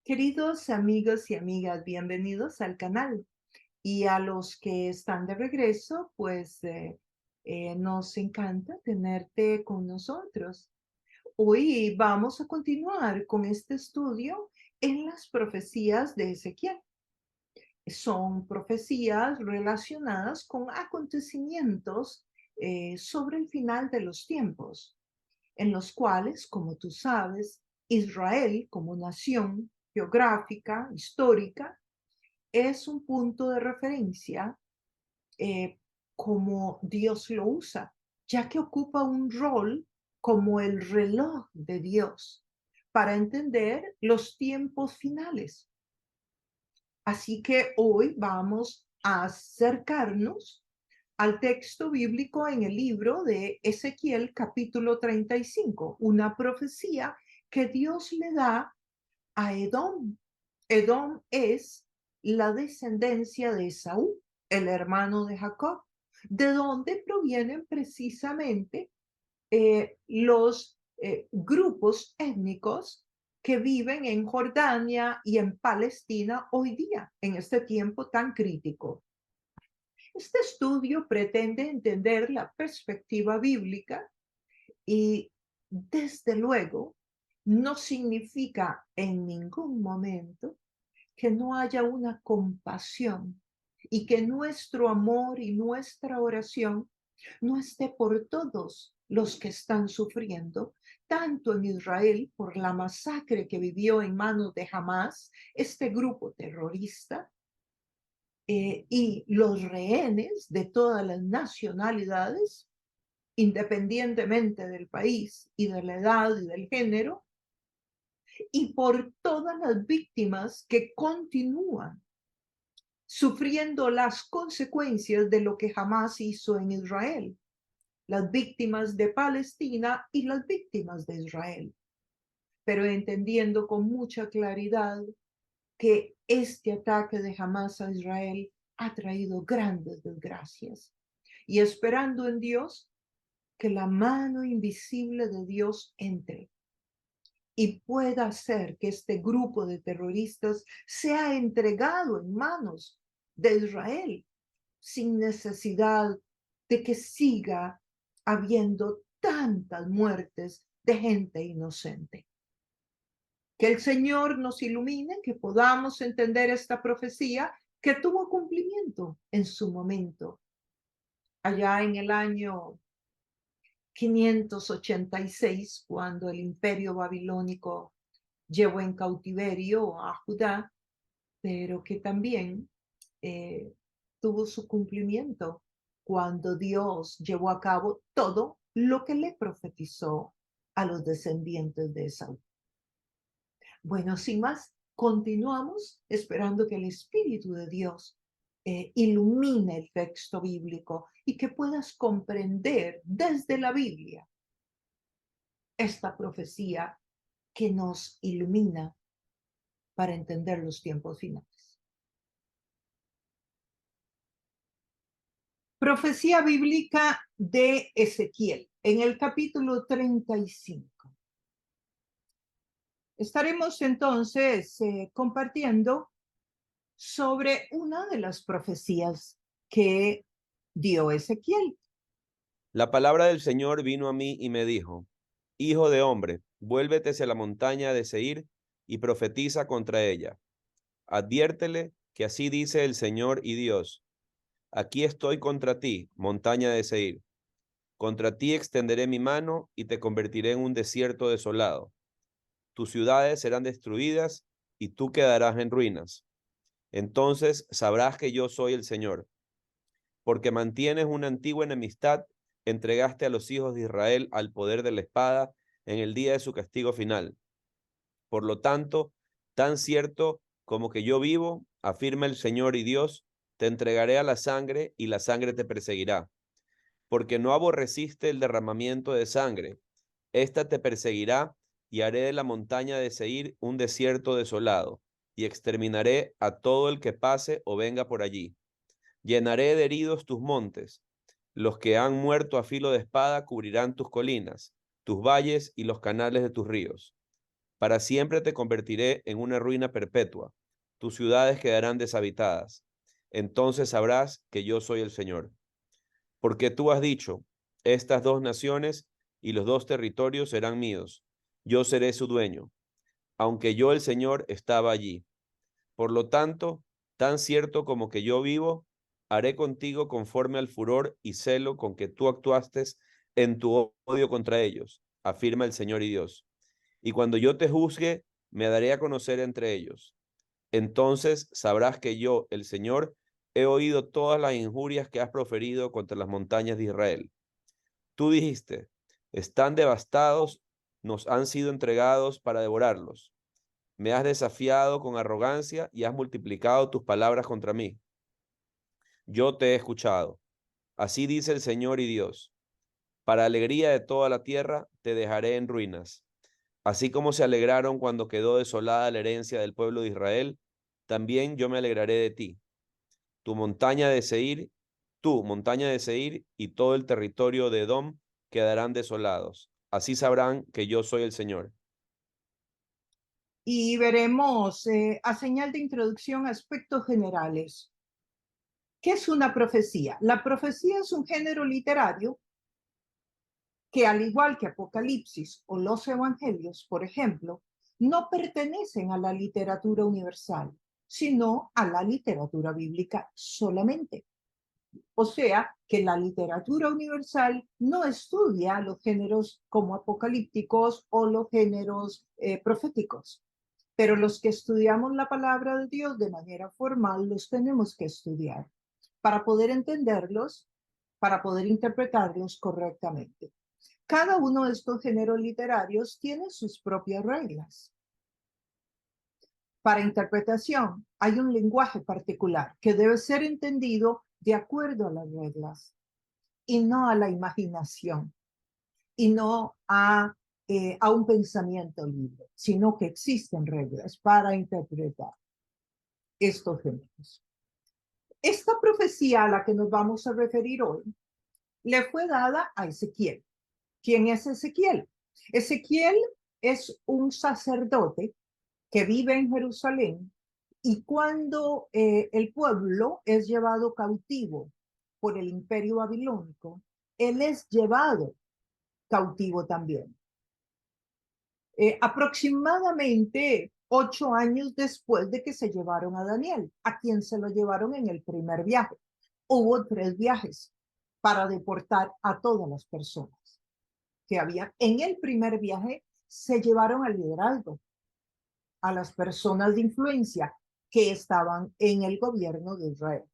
Queridos amigos y amigas, bienvenidos al canal. Y a los que están de regreso, nos encanta tenerte con nosotros. Hoy vamos a continuar con este estudio en las profecías de Ezequiel. Son profecías relacionadas con acontecimientos sobre el final de los tiempos, en los cuales, como tú sabes, Israel como nación geográfica, histórica, es un punto de referencia eh, como Dios lo usa, ya que ocupa un rol como el reloj de Dios para entender los tiempos finales. Así que hoy vamos a acercarnos al texto bíblico en el libro de Ezequiel capítulo 35, una profecía que Dios le da a Edom. Edom es la descendencia de Esaú, el hermano de Jacob, de donde provienen precisamente los grupos étnicos que viven en Jordania y en Palestina hoy día, en este tiempo tan crítico. Este estudio pretende entender la perspectiva bíblica y, desde luego, no significa en ningún momento que no haya una compasión y que nuestro amor y nuestra oración no esté por todos los que están sufriendo, tanto en Israel por la masacre que vivió en manos de Hamas, este grupo terrorista, y los rehenes de todas las nacionalidades, independientemente del país y de la edad y del género, y por todas las víctimas que continúan sufriendo las consecuencias de lo que Hamas hizo en Israel, las víctimas de Palestina y las víctimas de Israel, pero entendiendo con mucha claridad que este ataque de Hamas a Israel ha traído grandes desgracias y esperando en Dios que la mano invisible de Dios entre y pueda hacer que este grupo de terroristas sea entregado en manos de Israel sin necesidad de que siga habiendo tantas muertes de gente inocente. Que el Señor nos ilumine, que podamos entender esta profecía que tuvo cumplimiento en su momento, allá en el año 586, cuando el imperio babilónico llevó en cautiverio a Judá, pero que también eh, tuvo su cumplimiento cuando Dios llevó a cabo todo lo que le profetizó a los descendientes de Esaú. Bueno, sin más, continuamos esperando que el Espíritu de Dios ilumine el texto bíblico y que puedas comprender desde la Biblia esta profecía que nos ilumina para entender los tiempos finales. Profecía bíblica de Ezequiel, en el capítulo 35. Estaremos entonces compartiendo sobre una de las profecías que dio Ezequiel. La palabra del Señor vino a mí y me dijo: Hijo de hombre, vuélvete hacia la montaña de Seir y profetiza contra ella. Adviértele que así dice el Señor y Dios: Aquí estoy contra ti, montaña de Seir. Contra ti extenderé mi mano y te convertiré en un desierto desolado. Tus ciudades serán destruidas y tú quedarás en ruinas. Entonces sabrás que yo soy el Señor. Porque mantienes una antigua enemistad, entregaste a los hijos de Israel al poder de la espada en el día de su castigo final. Por lo tanto, tan cierto como que yo vivo, afirma el Señor y Dios, te entregaré a la sangre y la sangre te perseguirá. Porque no aborreciste el derramamiento de sangre, ésta te perseguirá y haré de la montaña de Seir un desierto desolado y exterminaré a todo el que pase o venga por allí. Llenaré de heridos tus montes. Los que han muerto a filo de espada cubrirán tus colinas, tus valles y los canales de tus ríos. Para siempre te convertiré en una ruina perpetua. Tus ciudades quedarán deshabitadas. Entonces sabrás que yo soy el Señor. Porque tú has dicho, estas dos naciones y los dos territorios serán míos. Yo seré su dueño, aunque yo el Señor estaba allí. Por lo tanto, tan cierto como que yo vivo, haré contigo conforme al furor y celo con que tú actuaste en tu odio contra ellos, afirma el Señor y Dios. Y cuando yo te juzgue, me daré a conocer entre ellos. Entonces sabrás que yo, el Señor, he oído todas las injurias que has proferido contra las montañas de Israel. Tú dijiste, están devastados, nos han sido entregados para devorarlos. Me has desafiado con arrogancia y has multiplicado tus palabras contra mí. Yo te he escuchado. Así dice el Señor y Dios. Para alegría de toda la tierra, te dejaré en ruinas. Así como se alegraron cuando quedó desolada la herencia del pueblo de Israel, también yo me alegraré de ti. Tu montaña de Seir, tu montaña de Seir y todo el territorio de Edom quedarán desolados. Así sabrán que yo soy el Señor. Y veremos, a señal de introducción, aspectos generales. ¿Qué es una profecía? La profecía es un género literario que, al igual que Apocalipsis o los Evangelios, por ejemplo, no pertenecen a la literatura universal, sino a la literatura bíblica solamente. O sea, que la literatura universal no estudia los géneros como apocalípticos o los géneros proféticos, pero los que estudiamos la palabra de Dios de manera formal los tenemos que estudiar para poder entenderlos, para poder interpretarlos correctamente. Cada uno de estos géneros literarios tiene sus propias reglas. Para interpretación hay un lenguaje particular que debe ser entendido de acuerdo a las reglas y no a la imaginación y no a un pensamiento libre, sino que existen reglas para interpretar estos géneros. Esta profecía a la que nos vamos a referir hoy le fue dada a Ezequiel. ¿Quién es Ezequiel? Ezequiel es un sacerdote que vive en Jerusalén y cuando el pueblo es llevado cautivo por el imperio babilónico, él es llevado cautivo también. Aproximadamente 8 años después de que se llevaron a Daniel, a quien se lo llevaron en el primer viaje. Hubo 3 viajes para deportar a todas las personas que había. En el primer viaje se llevaron al liderazgo, a las personas de influencia que estaban en el gobierno de Israel.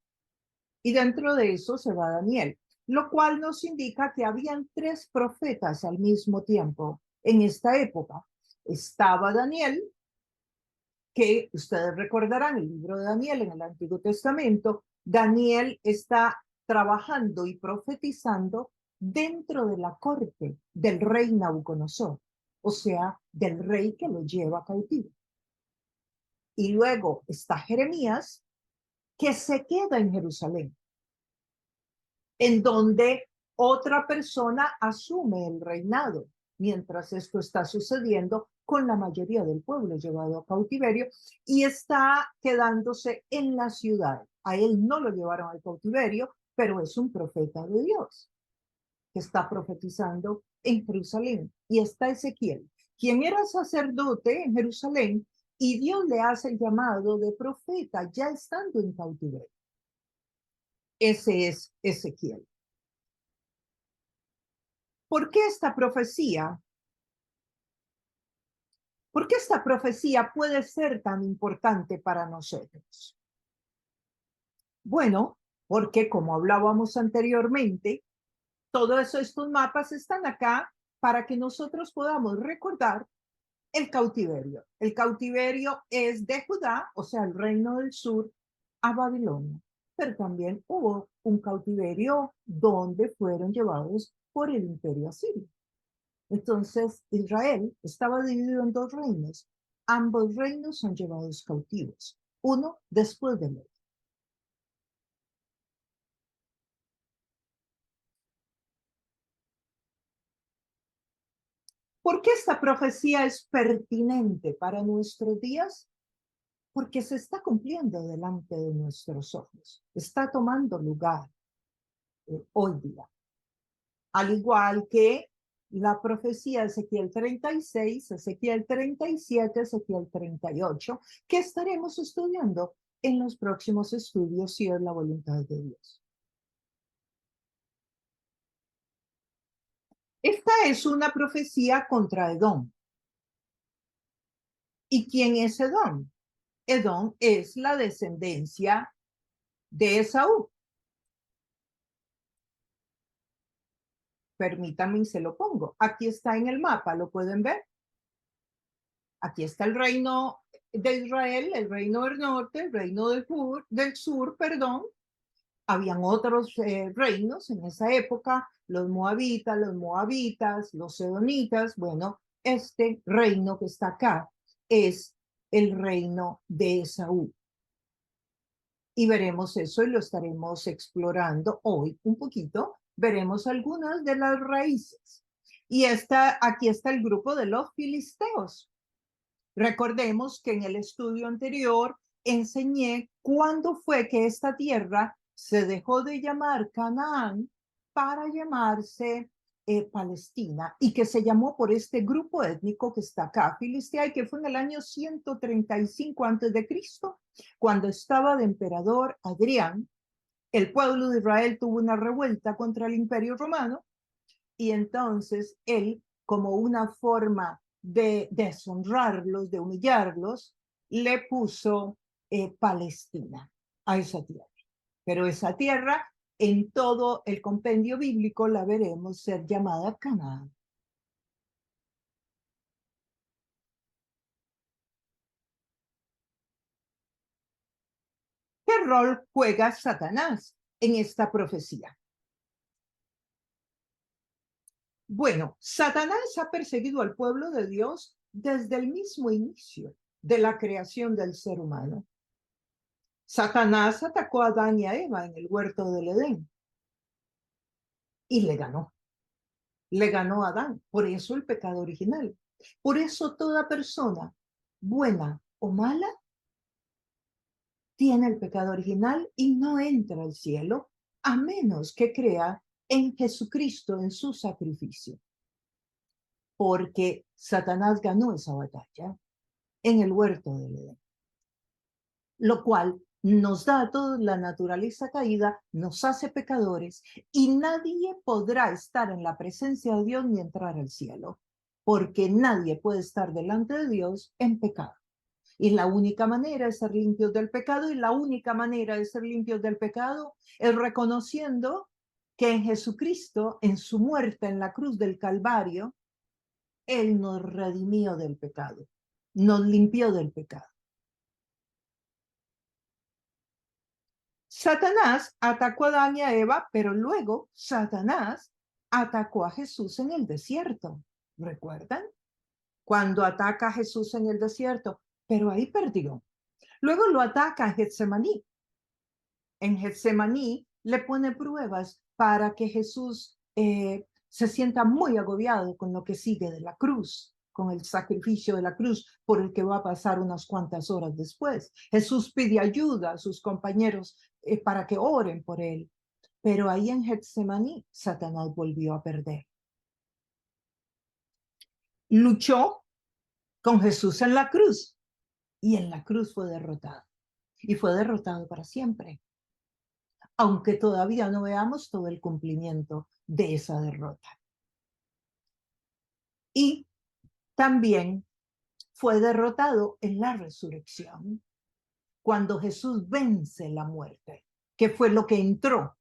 Y dentro de eso se va Daniel, lo cual nos indica que habían 3 profetas al mismo tiempo en esta época. Estaba Daniel, que ustedes recordarán el libro de Daniel en el Antiguo Testamento. Daniel está trabajando y profetizando dentro de la corte del rey Nabucodonosor, o sea, del rey que lo lleva cautivo. Y luego está Jeremías, que se queda en Jerusalén, en donde otra persona asume el reinado, mientras esto está sucediendo con la mayoría del pueblo llevado a cautiverio y está quedándose en la ciudad. A él no lo llevaron al cautiverio, pero es un profeta de Dios que está profetizando en Jerusalén. Y está Ezequiel, quien era sacerdote en Jerusalén, y Dios le hace el llamado de profeta ya estando en cautiverio. Ese es Ezequiel. ¿Por qué esta profecía? ¿Por qué esta profecía puede ser tan importante para nosotros? Bueno, porque como hablábamos anteriormente, todos estos mapas están acá para que nosotros podamos recordar el cautiverio. El cautiverio es de Judá, o sea, el reino del sur, a Babilonia. Pero también hubo un cautiverio donde fueron llevados por el imperio asirio. Entonces, Israel estaba dividido en 2 reinos. Ambos reinos son llevados cautivos, uno después del otro. ¿Por qué esta profecía es pertinente para nuestros días? Porque se está cumpliendo delante de nuestros ojos, está tomando lugar hoy día. Al igual que la profecía de Ezequiel 36, Ezequiel 37, Ezequiel 38, que estaremos estudiando en los próximos estudios si es la voluntad de Dios. Esta es una profecía contra Edom. ¿Y quién es Edom? Edom es la descendencia de Esaú. Permítanme y se lo pongo. Aquí está en el mapa, ¿lo pueden ver? Aquí está el reino de Israel, el reino del norte, el reino del sur, perdón. Habían otros reinos en esa época, los moabitas, los edonitas. Bueno, este reino que está acá es el reino de Esaú. Y veremos eso y lo estaremos explorando hoy un poquito. Veremos algunas de las raíces. Y aquí está el grupo de los filisteos. Recordemos que en el estudio anterior enseñé cuándo fue que esta tierra se dejó de llamar Canaán para llamarse Palestina, y que se llamó por este grupo étnico que está acá, Filistea, y que fue en el año 135 a.C., cuando estaba de emperador Adrián. El pueblo de Israel tuvo una revuelta contra el Imperio Romano, y entonces él, como una forma de deshonrarlos, de humillarlos, le puso Palestina a esa tierra. Pero esa tierra, en todo el compendio bíblico, la veremos ser llamada Canaán. ¿Qué rol juega Satanás en esta profecía? Bueno, Satanás ha perseguido al pueblo de Dios desde el mismo inicio de la creación del ser humano. Satanás atacó a Adán y a Eva en el huerto del Edén y le ganó. Le ganó a Adán. Por eso el pecado original. Por eso toda persona, buena o mala, tiene el pecado original y no entra al cielo a menos que crea en Jesucristo, en su sacrificio. Porque Satanás ganó esa batalla en el huerto del Edén. Lo cual nos da a todos la naturaleza caída, nos hace pecadores, y nadie podrá estar en la presencia de Dios ni entrar al cielo, porque nadie puede estar delante de Dios en pecado. Y la única manera de ser limpios del pecado, y la única manera de ser limpios del pecado es reconociendo que en Jesucristo, en su muerte en la cruz del Calvario, Él nos redimió del pecado, nos limpió del pecado. Satanás atacó a Adán y a Eva, pero luego Satanás atacó a Jesús en el desierto. ¿Recuerdan? Cuando ataca a Jesús en el desierto, pero ahí perdió. Luego lo ataca en Getsemaní. En Getsemaní le pone pruebas para que Jesús se sienta muy agobiado con lo que sigue de la cruz, con el sacrificio de la cruz por el que va a pasar unas cuantas horas después. Jesús pide ayuda a sus compañeros para que oren por él. Pero ahí en Getsemaní, Satanás volvió a perder. Luchó con Jesús en la cruz y en la cruz fue derrotado. Y fue derrotado para siempre, aunque todavía no veamos todo el cumplimiento de esa derrota. Y también fue derrotado en la resurrección, cuando Jesús vence la muerte, que fue lo que entró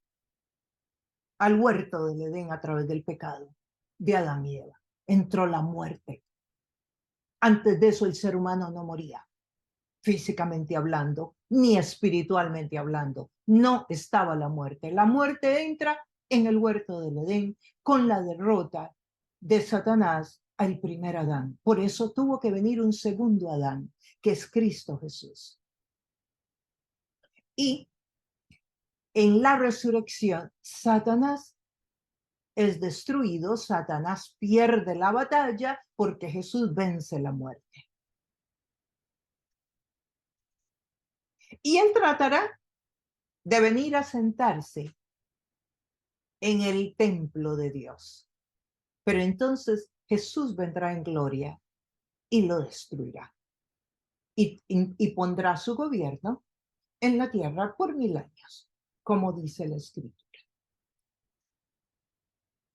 al huerto del Edén a través del pecado de Adán y Eva. Entró la muerte. Antes de eso el ser humano no moría, físicamente hablando, ni espiritualmente hablando. No estaba la muerte. La muerte entra en el huerto del Edén con la derrota de Satanás al primer Adán. Por eso tuvo que venir un segundo Adán, que es Cristo Jesús. Y en la resurrección, Satanás es destruido, Satanás pierde la batalla porque Jesús vence la muerte. Y él tratará de venir a sentarse en el templo de Dios. Pero entonces Jesús vendrá en gloria y lo destruirá. Y pondrá su gobierno en la tierra por 1000 años, como dice la Escritura.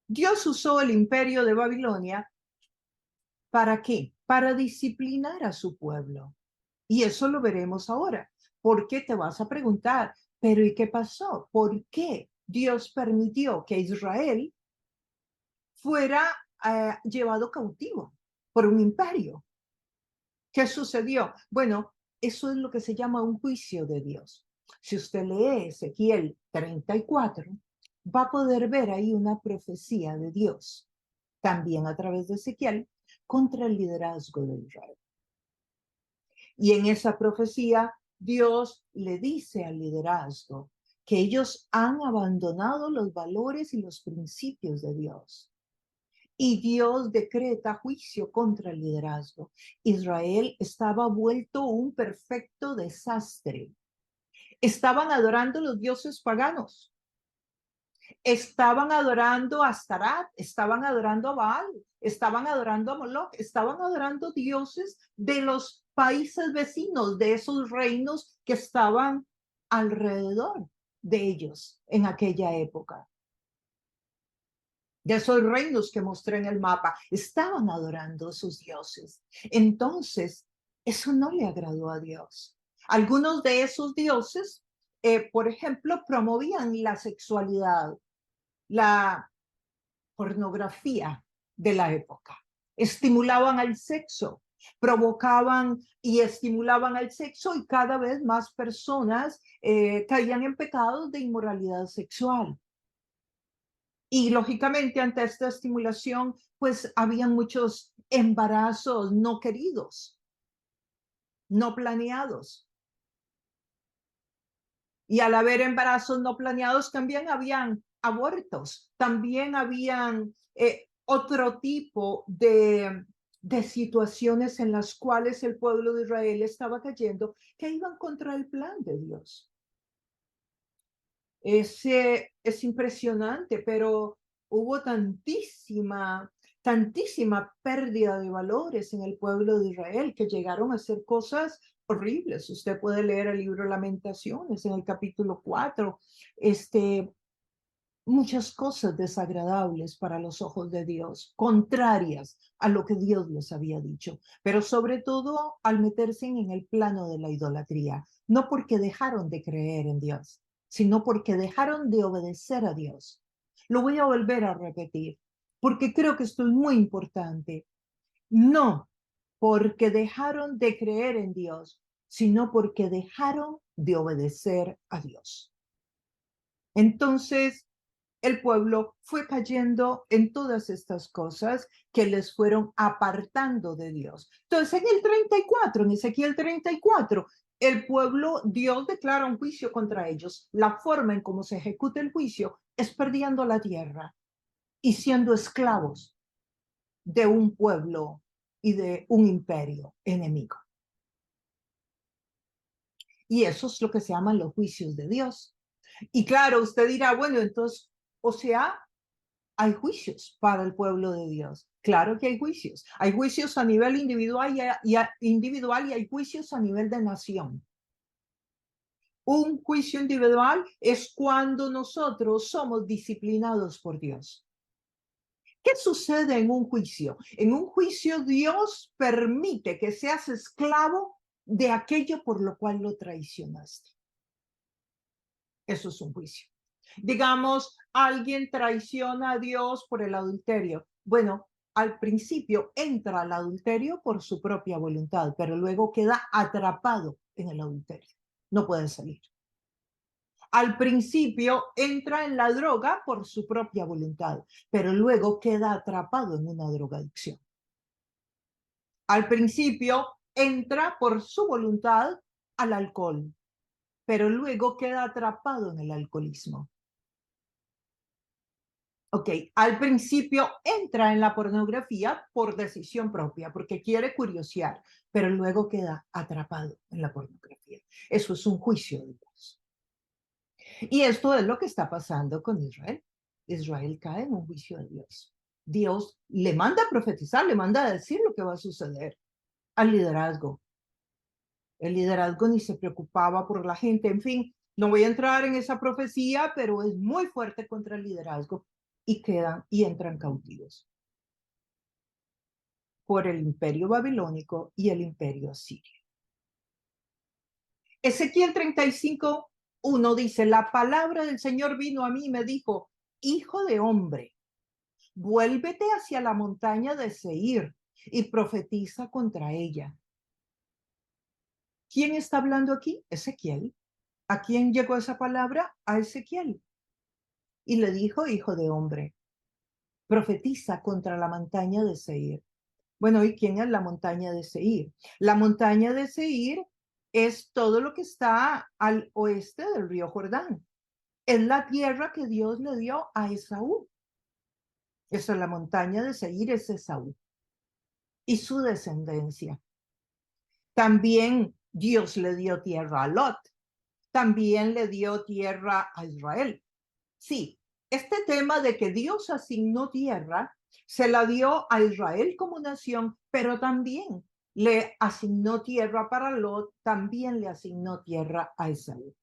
Dios usó el imperio de Babilonia, ¿para qué? Para disciplinar a su pueblo. Y eso lo veremos ahora. ¿Por qué te vas a preguntar? Pero ¿y qué pasó? ¿Por qué Dios permitió que Israel fuera llevado cautivo por un imperio? ¿Qué sucedió? Bueno, eso es lo que se llama un juicio de Dios. Si usted lee Ezequiel 34, va a poder ver ahí una profecía de Dios, también a través de Ezequiel, contra el liderazgo de Israel. Y en esa profecía, Dios le dice al liderazgo que ellos han abandonado los valores y los principios de Dios. Y Dios decreta juicio contra el liderazgo. Israel estaba vuelto un perfecto desastre. Estaban adorando los dioses paganos. Estaban adorando a Astarat, estaban adorando a Baal, estaban adorando a Moloch, estaban adorando dioses de los países vecinos, de esos reinos que estaban alrededor de ellos en aquella época. De esos reinos que mostré en el mapa, estaban adorando a sus dioses. Entonces, eso no le agradó a Dios. Algunos de esos dioses, por ejemplo, promovían la sexualidad, la pornografía de la época, estimulaban al sexo, provocaban y estimulaban al sexo y cada vez más personas caían en pecados de inmoralidad sexual. Y lógicamente ante esta estimulación, pues habían muchos embarazos no queridos, no planeados. Y al haber embarazos no planeados, también habían abortos, también habían otro tipo de situaciones en las cuales el pueblo de Israel estaba cayendo, que iban contra el plan de Dios. Es impresionante, pero hubo tantísima pérdida de valores en el pueblo de Israel que llegaron a hacer cosas horribles. Usted puede leer el libro Lamentaciones en el capítulo 4, muchas cosas desagradables para los ojos de Dios, contrarias a lo que Dios les había dicho, pero sobre todo al meterse en el plano de la idolatría, no porque dejaron de creer en Dios, sino porque dejaron de obedecer a Dios. Lo voy a volver a repetir, porque creo que esto es muy importante. No porque dejaron de creer en Dios, sino porque dejaron de obedecer a Dios. Entonces, el pueblo fue cayendo en todas estas cosas que les fueron apartando de Dios. Entonces, en el 34, en Ezequiel 34, el pueblo, Dios declara un juicio contra ellos. La forma en cómo se ejecuta el juicio es perdiendo la tierra y siendo esclavos de un pueblo y de un imperio enemigo. Y eso es lo que se llaman los juicios de Dios. Y claro, usted dirá, bueno, entonces, o sea, hay juicios para el pueblo de Dios. Claro que hay juicios. Hay juicios a nivel individual y hay juicios a nivel de nación. Un juicio individual es cuando nosotros somos disciplinados por Dios. ¿Qué sucede en un juicio? En un juicio Dios permite que seas esclavo de aquello por lo cual lo traicionaste. Eso es un juicio. Digamos, alguien traiciona a Dios por el adulterio. Bueno, al principio entra al adulterio por su propia voluntad, pero luego queda atrapado en el adulterio. No puede salir. Al principio entra en la droga por su propia voluntad, pero luego queda atrapado en una drogadicción. Al principio entra por su voluntad al alcohol, pero luego queda atrapado en el alcoholismo. Ok, al principio entra en la pornografía por decisión propia, porque quiere curiosear, pero luego queda atrapado en la pornografía. Eso es un juicio de Dios. Y esto es lo que está pasando con Israel. Israel cae en un juicio de Dios. Dios le manda a profetizar, le manda a decir lo que va a suceder al liderazgo. El liderazgo ni se preocupaba por la gente. En fin, no voy a entrar en esa profecía, pero es muy fuerte contra el liderazgo y quedan y entran cautivos por el imperio babilónico y el imperio asirio. Ezequiel 35:1 dice, la palabra del Señor vino a mí y me dijo, hijo de hombre, vuélvete hacia la montaña de Seir y profetiza contra ella. ¿Quién está hablando aquí? Ezequiel. ¿A quién llegó esa palabra? A Ezequiel. Y le dijo, hijo de hombre, profetiza contra la montaña de Seir. Bueno, ¿y quién es la montaña de Seir? La montaña de Seir es todo lo que está al oeste del río Jordán. Es la tierra que Dios le dio a Esaú. Esa es la montaña de Seir, es Esaú y su descendencia. También Dios le dio tierra a Lot. También le dio tierra a Israel. Sí, este tema de que Dios asignó tierra, se la dio a Israel como nación, pero también le asignó tierra para Lot, también le asignó tierra a Esaú.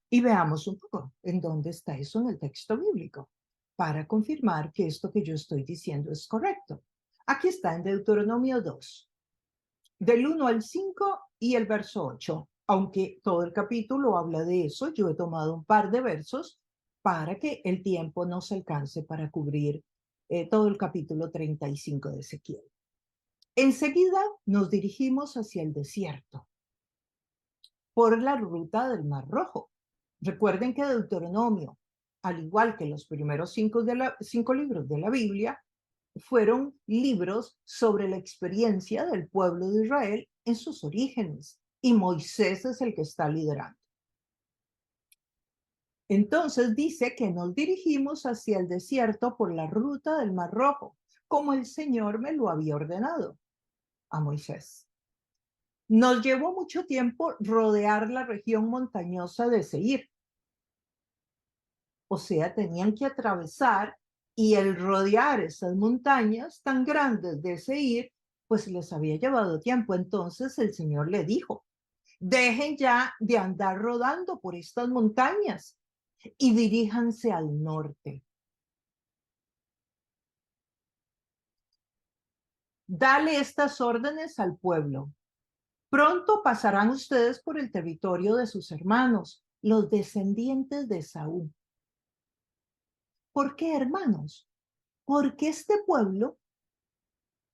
Y veamos un poco en dónde está eso en el texto bíblico, para confirmar que esto que yo estoy diciendo es correcto. Aquí está en Deuteronomio 2, del 1 al 5 y el verso 8. Aunque todo el capítulo habla de eso, yo he tomado un par de versos para que el tiempo nos alcance para cubrir todo el capítulo 35 de Ezequiel. Enseguida nos dirigimos hacia el desierto por la ruta del Mar Rojo. Recuerden que Deuteronomio, al igual que los primeros cinco libros de la Biblia, fueron libros sobre la experiencia del pueblo de Israel en sus orígenes, y Moisés es el que está liderando. Entonces dice que nos dirigimos hacia el desierto por la ruta del Mar Rojo, como el Señor me lo había ordenado a Moisés. Nos llevó mucho tiempo rodear la región montañosa de Seir. O sea, tenían que atravesar, y el rodear esas montañas tan grandes de Seir, pues les había llevado tiempo. Entonces el Señor le dijo, dejen ya de andar rodando por estas montañas y diríjanse al norte. Dale estas órdenes al pueblo. Pronto pasarán ustedes por el territorio de sus hermanos, los descendientes de Saúl. ¿Por qué, hermanos? Porque este pueblo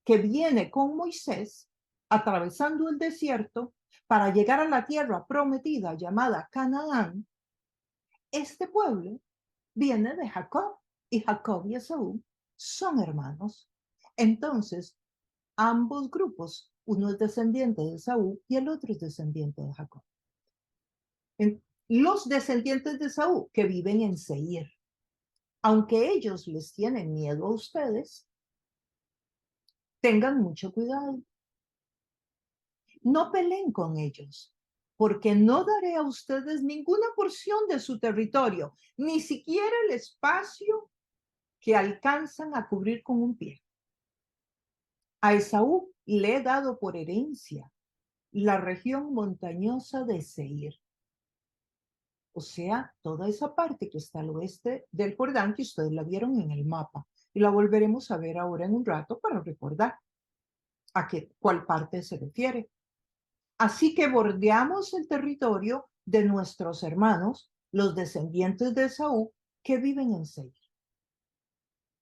que viene con Moisés atravesando el desierto para llegar a la tierra prometida llamada Canaán, este pueblo viene de Jacob, y Jacob y Esaú son hermanos. Entonces, ambos grupos, uno es descendiente de Esaú y el otro es descendiente de Jacob. Los descendientes de Esaú que viven en Seir, aunque ellos les tienen miedo a ustedes, tengan mucho cuidado. No peleen con ellos, porque no daré a ustedes ninguna porción de su territorio, ni siquiera el espacio que alcanzan a cubrir con un pie. A Esaú le he dado por herencia la región montañosa de Seir, o sea, toda esa parte que está al oeste del Jordán, que ustedes la vieron en el mapa, y la volveremos a ver ahora en un rato para recordar a cuál parte se refiere. Así que bordeamos el territorio de nuestros hermanos, los descendientes de Esaú, que viven en Seir.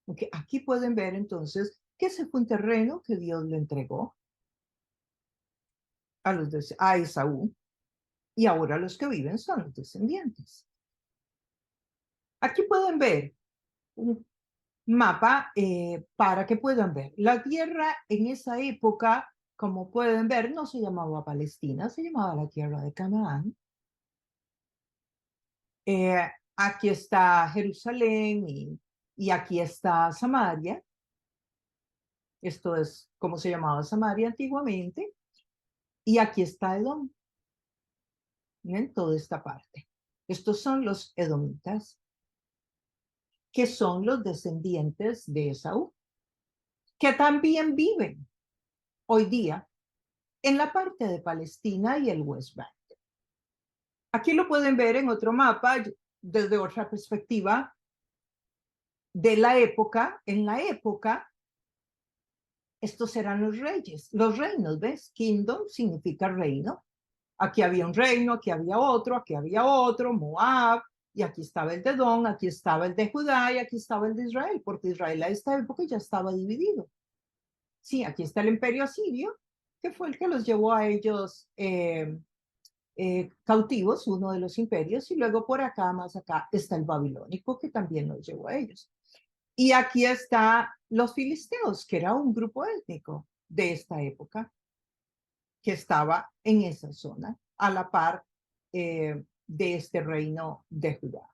Okay, aquí pueden ver entonces que ese fue un terreno que Dios le entregó a Esaú, y ahora los que viven son los descendientes. Aquí pueden ver un mapa para que puedan ver. La tierra en esa época, como pueden ver, no se llamaba Palestina, se llamaba la tierra de Canaán. Aquí está Jerusalén y Y aquí está Samaria. Esto es como se llamaba Samaria antiguamente. Y aquí está Edom. Miren toda esta parte. Estos son los edomitas, que son los descendientes de Esaú, que también viven hoy día en la parte de Palestina y el West Bank. Aquí lo pueden ver en otro mapa desde otra perspectiva de la época. En la época, estos eran los reyes, los reinos, ¿ves? Kingdom significa reino. Aquí había un reino, aquí había otro, Moab, y aquí estaba el de Edom, aquí estaba el de Judá y aquí estaba el de Israel, porque Israel a esta época ya estaba dividido. Sí, aquí está el imperio asirio, que fue el que los llevó a ellos cautivos, uno de los imperios, y luego por acá, más acá, está el babilónico, que también los llevó a ellos. Y aquí está los filisteos, que era un grupo étnico de esta época, que estaba en esa zona, a la par de este reino de Judá.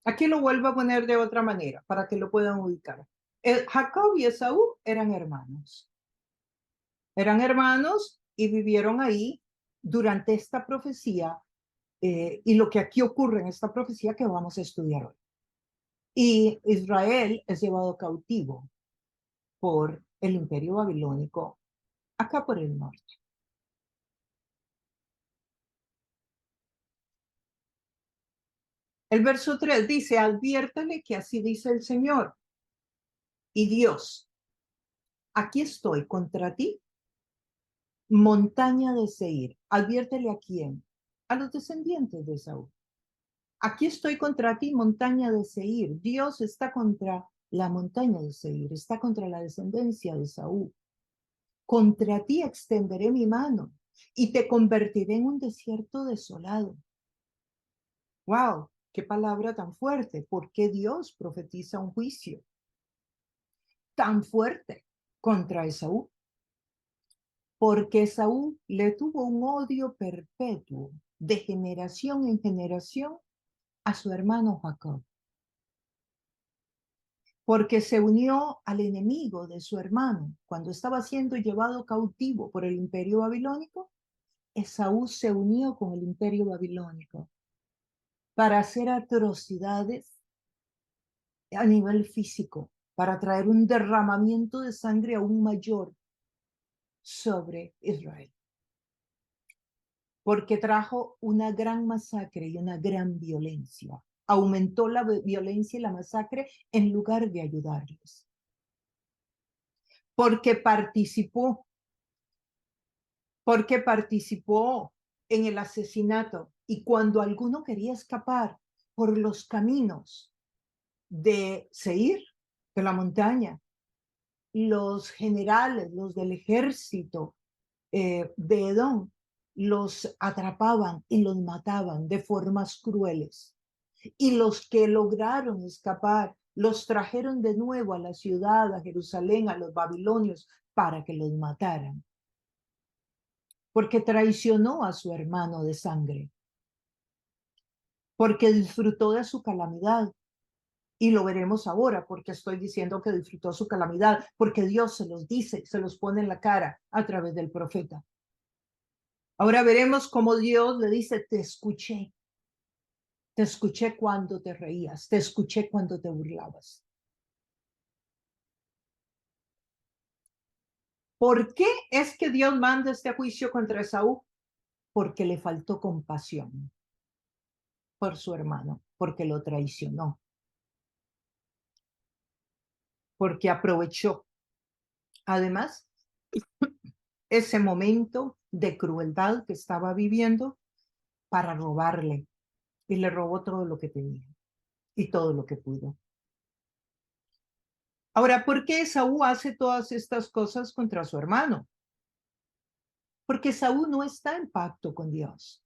Aquí lo vuelvo a poner de otra manera, para que lo puedan ubicar. Jacob y Esaú eran hermanos. Eran hermanos y vivieron ahí durante esta profecía y lo que aquí ocurre en esta profecía que vamos a estudiar hoy. Y Israel es llevado cautivo por el imperio babilónico acá por el norte. El verso 3 dice, adviértale que así dice el Señor y Dios, aquí estoy contra ti, montaña de Seir. Adviértele a quién, a los descendientes de Saúl. Aquí estoy contra ti, montaña de Seir. Dios está contra la montaña de Seir, está contra la descendencia de Saúl. Contra ti extenderé mi mano y te convertiré en un desierto desolado. ¡Wow! ¡Qué palabra tan fuerte! ¿Por qué Dios profetiza un juicio tan fuerte contra Esaú? Porque Esaú le tuvo un odio perpetuo de generación en generación a su hermano Jacob. Porque se unió al enemigo de su hermano cuando estaba siendo llevado cautivo por el imperio babilónico. Esaú se unió con el imperio babilónico para hacer atrocidades a nivel físico, para traer un derramamiento de sangre aún mayor sobre Israel. Porque trajo una gran masacre y una gran violencia. Aumentó la violencia y la masacre en lugar de ayudarles. Porque participó en el asesinato y cuando alguno quería escapar por los caminos de Seir, de la montaña, los generales, los del ejército de Edom, los atrapaban y los mataban de formas crueles. Y los que lograron escapar, los trajeron de nuevo a la ciudad, a Jerusalén, a los babilonios, para que los mataran. Porque traicionó a su hermano de sangre. Porque disfrutó de su calamidad. Y lo veremos ahora, porque estoy diciendo que disfrutó su calamidad, porque Dios se los dice, se los pone en la cara a través del profeta. Ahora veremos cómo Dios le dice, te escuché cuando te reías, te escuché cuando te burlabas. ¿Por qué es que Dios manda este juicio contra Esaú? Porque le faltó compasión por su hermano, porque lo traicionó, porque aprovechó. Además, ese momento de crueldad que estaba viviendo para robarle y le robó todo lo que tenía y todo lo que pudo. Ahora, ¿por qué Esaú hace todas estas cosas contra su hermano? Porque Esaú no está en pacto con Dios.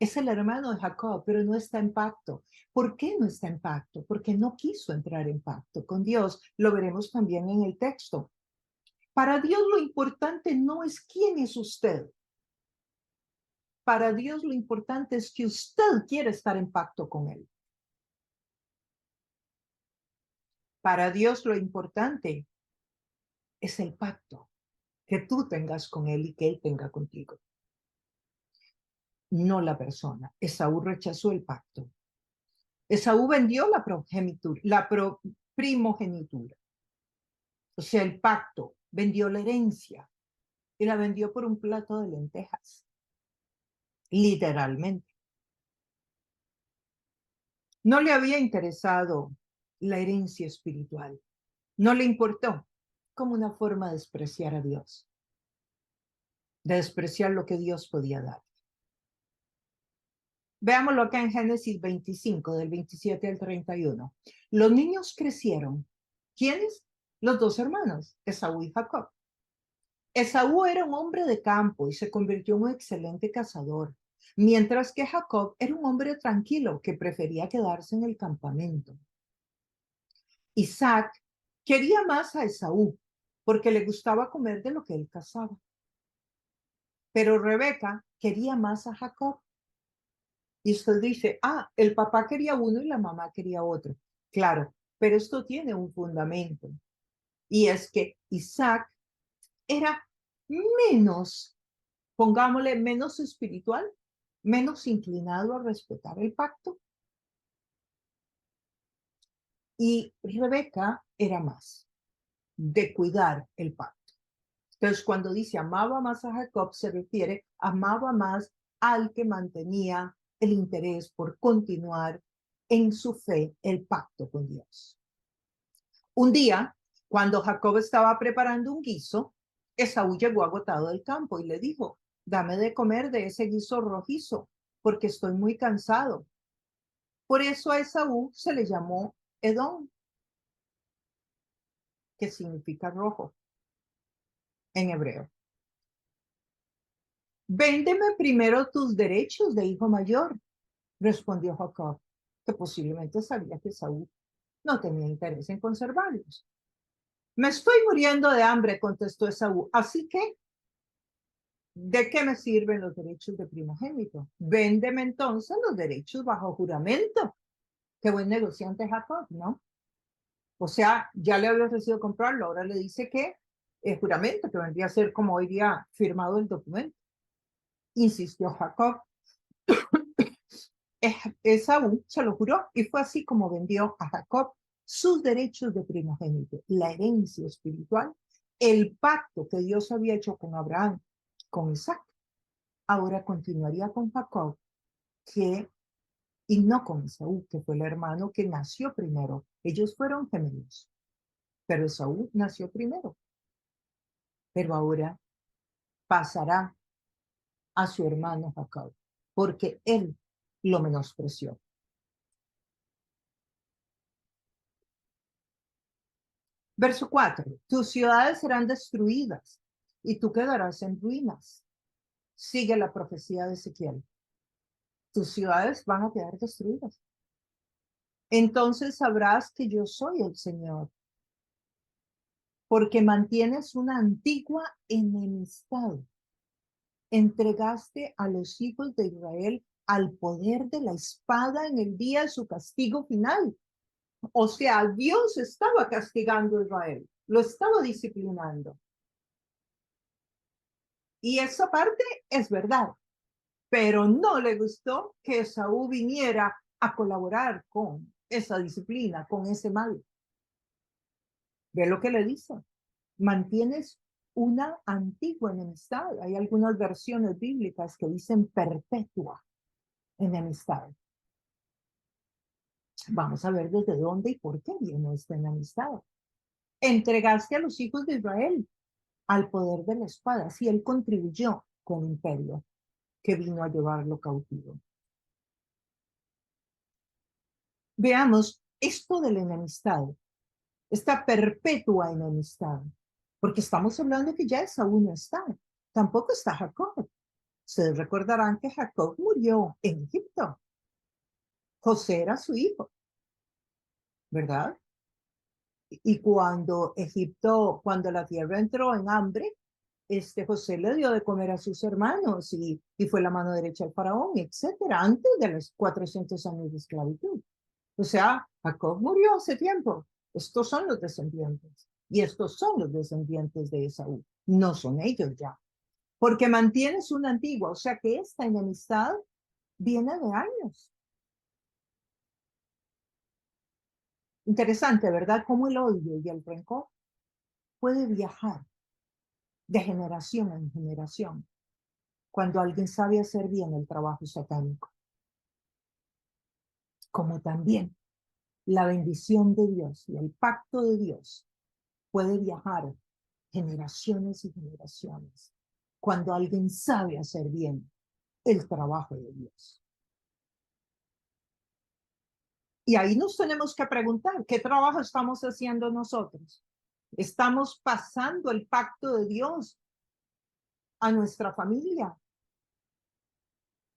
Es el hermano de Jacob, pero no está en pacto. ¿Por qué no está en pacto? Porque no quiso entrar en pacto con Dios. Lo veremos también en el texto. Para Dios lo importante no es quién es usted. Para Dios lo importante es que usted quiere estar en pacto con Él. Para Dios lo importante es el pacto que tú tengas con Él y que Él tenga contigo. No la persona. Esaú rechazó el pacto. Esaú vendió la primogenitura. O sea, el pacto, vendió la herencia y la vendió por un plato de lentejas. Literalmente. No le había interesado la herencia espiritual. No le importó como una forma de despreciar a Dios, de despreciar lo que Dios podía dar. Veámoslo acá en Génesis 25, del 27 al 31. Los niños crecieron. ¿Quiénes? Los dos hermanos, Esaú y Jacob. Esaú era un hombre de campo y se convirtió en un excelente cazador, mientras que Jacob era un hombre tranquilo que prefería quedarse en el campamento. Isaac quería más a Esaú porque le gustaba comer de lo que él cazaba. Pero Rebeca quería más a Jacob. Y usted dice, el papá quería uno y la mamá quería otro. Claro, pero esto tiene un fundamento. Y es que Isaac era menos, pongámosle, menos espiritual, menos inclinado a respetar el pacto. Y Rebeca era más de cuidar el pacto. Entonces, cuando dice amaba más a Jacob, se refiere amaba más al que mantenía el interés por continuar en su fe el pacto con Dios. Un día, cuando Jacob estaba preparando un guiso, Esaú llegó agotado del campo y le dijo, dame de comer de ese guiso rojizo, porque estoy muy cansado. Por eso a Esaú se le llamó Edom, que significa rojo en hebreo. Véndeme primero tus derechos de hijo mayor, respondió Jacob, que posiblemente sabía que Esaú no tenía interés en conservarlos. Me estoy muriendo de hambre, contestó Esaú, así que, ¿de qué me sirven los derechos de primogénito? Véndeme entonces los derechos bajo juramento. Qué buen negociante Jacob, ¿no? O sea, ya le había ofrecido comprarlo, ahora le dice que es juramento, que vendría a ser como hoy día firmado el documento. Insistió Jacob. Esaú se lo juró y fue así como vendió a Jacob sus derechos de primogénito, la herencia espiritual, el pacto que Dios había hecho con Abraham, con Isaac. Ahora continuaría con Jacob, y no con Esaú, que fue el hermano que nació primero. Ellos fueron gemelos, pero Esaú nació primero. Pero ahora pasará a su hermano Jacob, porque él lo menospreció. Verso 4. Tus ciudades serán destruidas y tú quedarás en ruinas. Sigue la profecía de Ezequiel. Tus ciudades van a quedar destruidas. Entonces sabrás que yo soy el Señor, porque mantienes una antigua enemistad. Entregaste a los hijos de Israel al poder de la espada en el día de su castigo final. O sea, Dios estaba castigando a Israel, lo estaba disciplinando. Y esa parte es verdad, pero no le gustó que Esaú viniera a colaborar con esa disciplina, con ese mal. Ve lo que le dice. Mantienes una antigua enemistad. Hay algunas versiones bíblicas que dicen perpetua enemistad. Vamos a ver desde dónde y por qué viene esta enemistad. Entregaste a los hijos de Israel al poder de la espada. Si él contribuyó con el imperio que vino a llevarlo cautivo. Veamos esto de la enemistad, esta perpetua enemistad, porque estamos hablando que ya Esaú no está, tampoco está Jacob. Ustedes recordarán que Jacob murió en Egipto. José era su hijo, ¿verdad? Y cuando cuando la tierra entró en hambre, José le dio de comer a sus hermanos y fue la mano derecha del faraón, etcétera, antes de los 400 años de esclavitud. O sea, Jacob murió hace tiempo. Estos son los descendientes. Y estos son los descendientes de Esaú. No son ellos ya. Porque mantienes una antigua. O sea que esta enemistad viene de años. Interesante, ¿verdad? Cómo el odio y el rencor puede viajar de generación en generación cuando alguien sabe hacer bien el trabajo satánico. Como también la bendición de Dios y el pacto de Dios puede viajar generaciones y generaciones cuando alguien sabe hacer bien el trabajo de Dios. Y ahí nos tenemos que preguntar, ¿qué trabajo estamos haciendo nosotros? ¿Estamos pasando el pacto de Dios a nuestra familia?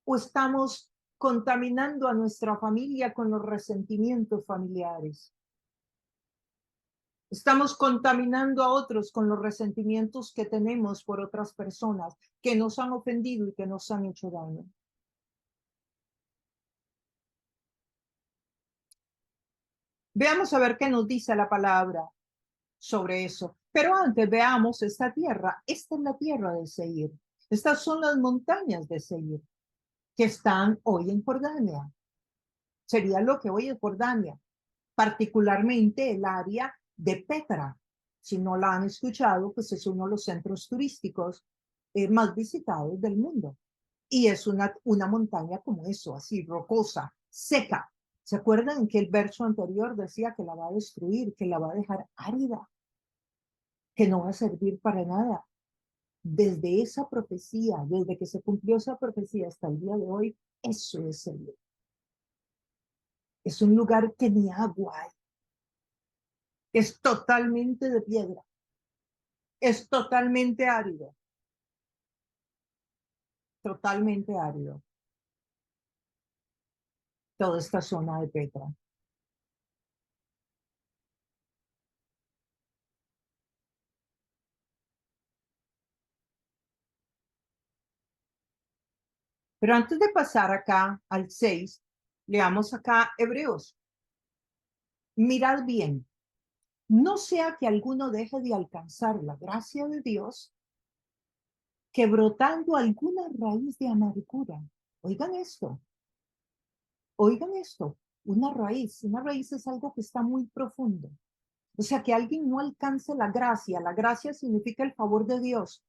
¿O estamos contaminando a nuestra familia con los resentimientos familiares? Estamos contaminando a otros con los resentimientos que tenemos por otras personas que nos han ofendido y que nos han hecho daño. Veamos a ver qué nos dice la palabra sobre eso. Pero antes veamos esta tierra. Esta es la tierra de Seir. Estas son las montañas de Seir que están hoy en Jordania. Sería lo que hoy es Jordania, particularmente el área de Petra. Si no la han escuchado, pues es uno de los centros turísticos más visitados del mundo. Y es una montaña como eso, así rocosa, seca. ¿Se acuerdan que el verso anterior decía que la va a destruir, que la va a dejar árida, que no va a servir para nada? Desde esa profecía, desde que se cumplió esa profecía hasta el día de hoy, eso es el lugar. Es un lugar que ni agua hay. Es totalmente de piedra. Es totalmente árido. Totalmente árido. Toda esta zona de Petra. Pero antes de pasar acá al 6, leamos acá Hebreos. Mirad bien, no sea que alguno deje de alcanzar la gracia de Dios, que brotando alguna raíz de amargura. Oigan esto, una raíz es algo que está muy profundo. O sea, que alguien no alcance la gracia significa el favor de Dios,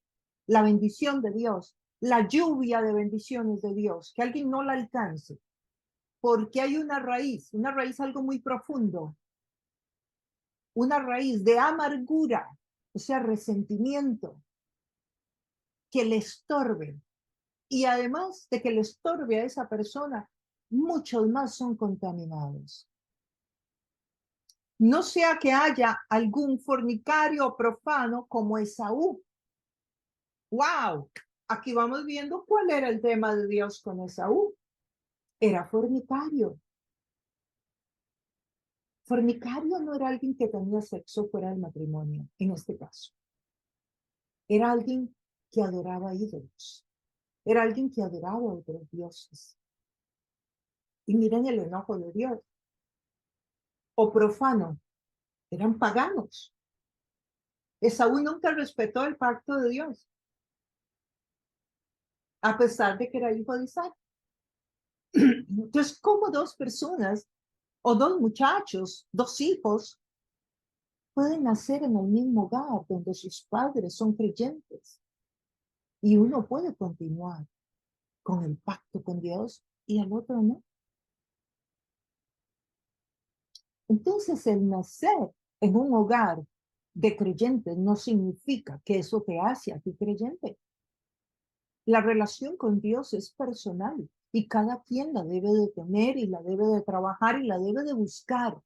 la bendición de Dios, la lluvia de bendiciones de Dios, que alguien no la alcance, porque hay una raíz algo muy profundo, una raíz de amargura, o sea, resentimiento, que le estorbe. Y además de que le estorbe a esa persona, muchos más son contaminados. No sea que haya algún fornicario profano como Esaú. ¡Wow! Aquí vamos viendo cuál era el tema de Dios con Esaú. Era fornicario. Fornicario no era alguien que tenía sexo fuera del matrimonio, en este caso. Era alguien que adoraba ídolos. Era alguien que adoraba a otros dioses. Y miren el enojo de Dios. O profano. Eran paganos. Esaú nunca respetó el pacto de Dios, a pesar de que era hijo de Isaac. Entonces, ¿cómo dos personas o dos muchachos, dos hijos, pueden nacer en el mismo hogar donde sus padres son creyentes? Y uno puede continuar con el pacto con Dios y el otro no. Entonces, el nacer en un hogar de creyentes no significa que eso te hace a ti creyente. La relación con Dios es personal y cada quien la debe de tener y la debe de trabajar y la debe de buscar.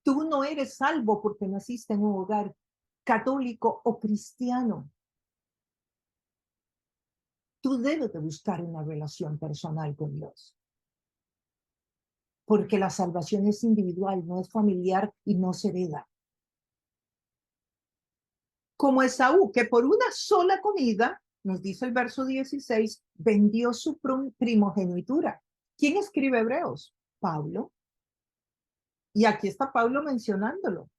Tú no eres salvo porque naciste en un hogar católico o cristiano. Tú debes de buscar una relación personal con Dios. Porque la salvación es individual, no es familiar y no se hereda. como Esaú, que por una sola comida, nos dice el verso 16, vendió su primogenitura. ¿Quién escribe Hebreos? Pablo. Y aquí está Pablo mencionándolo,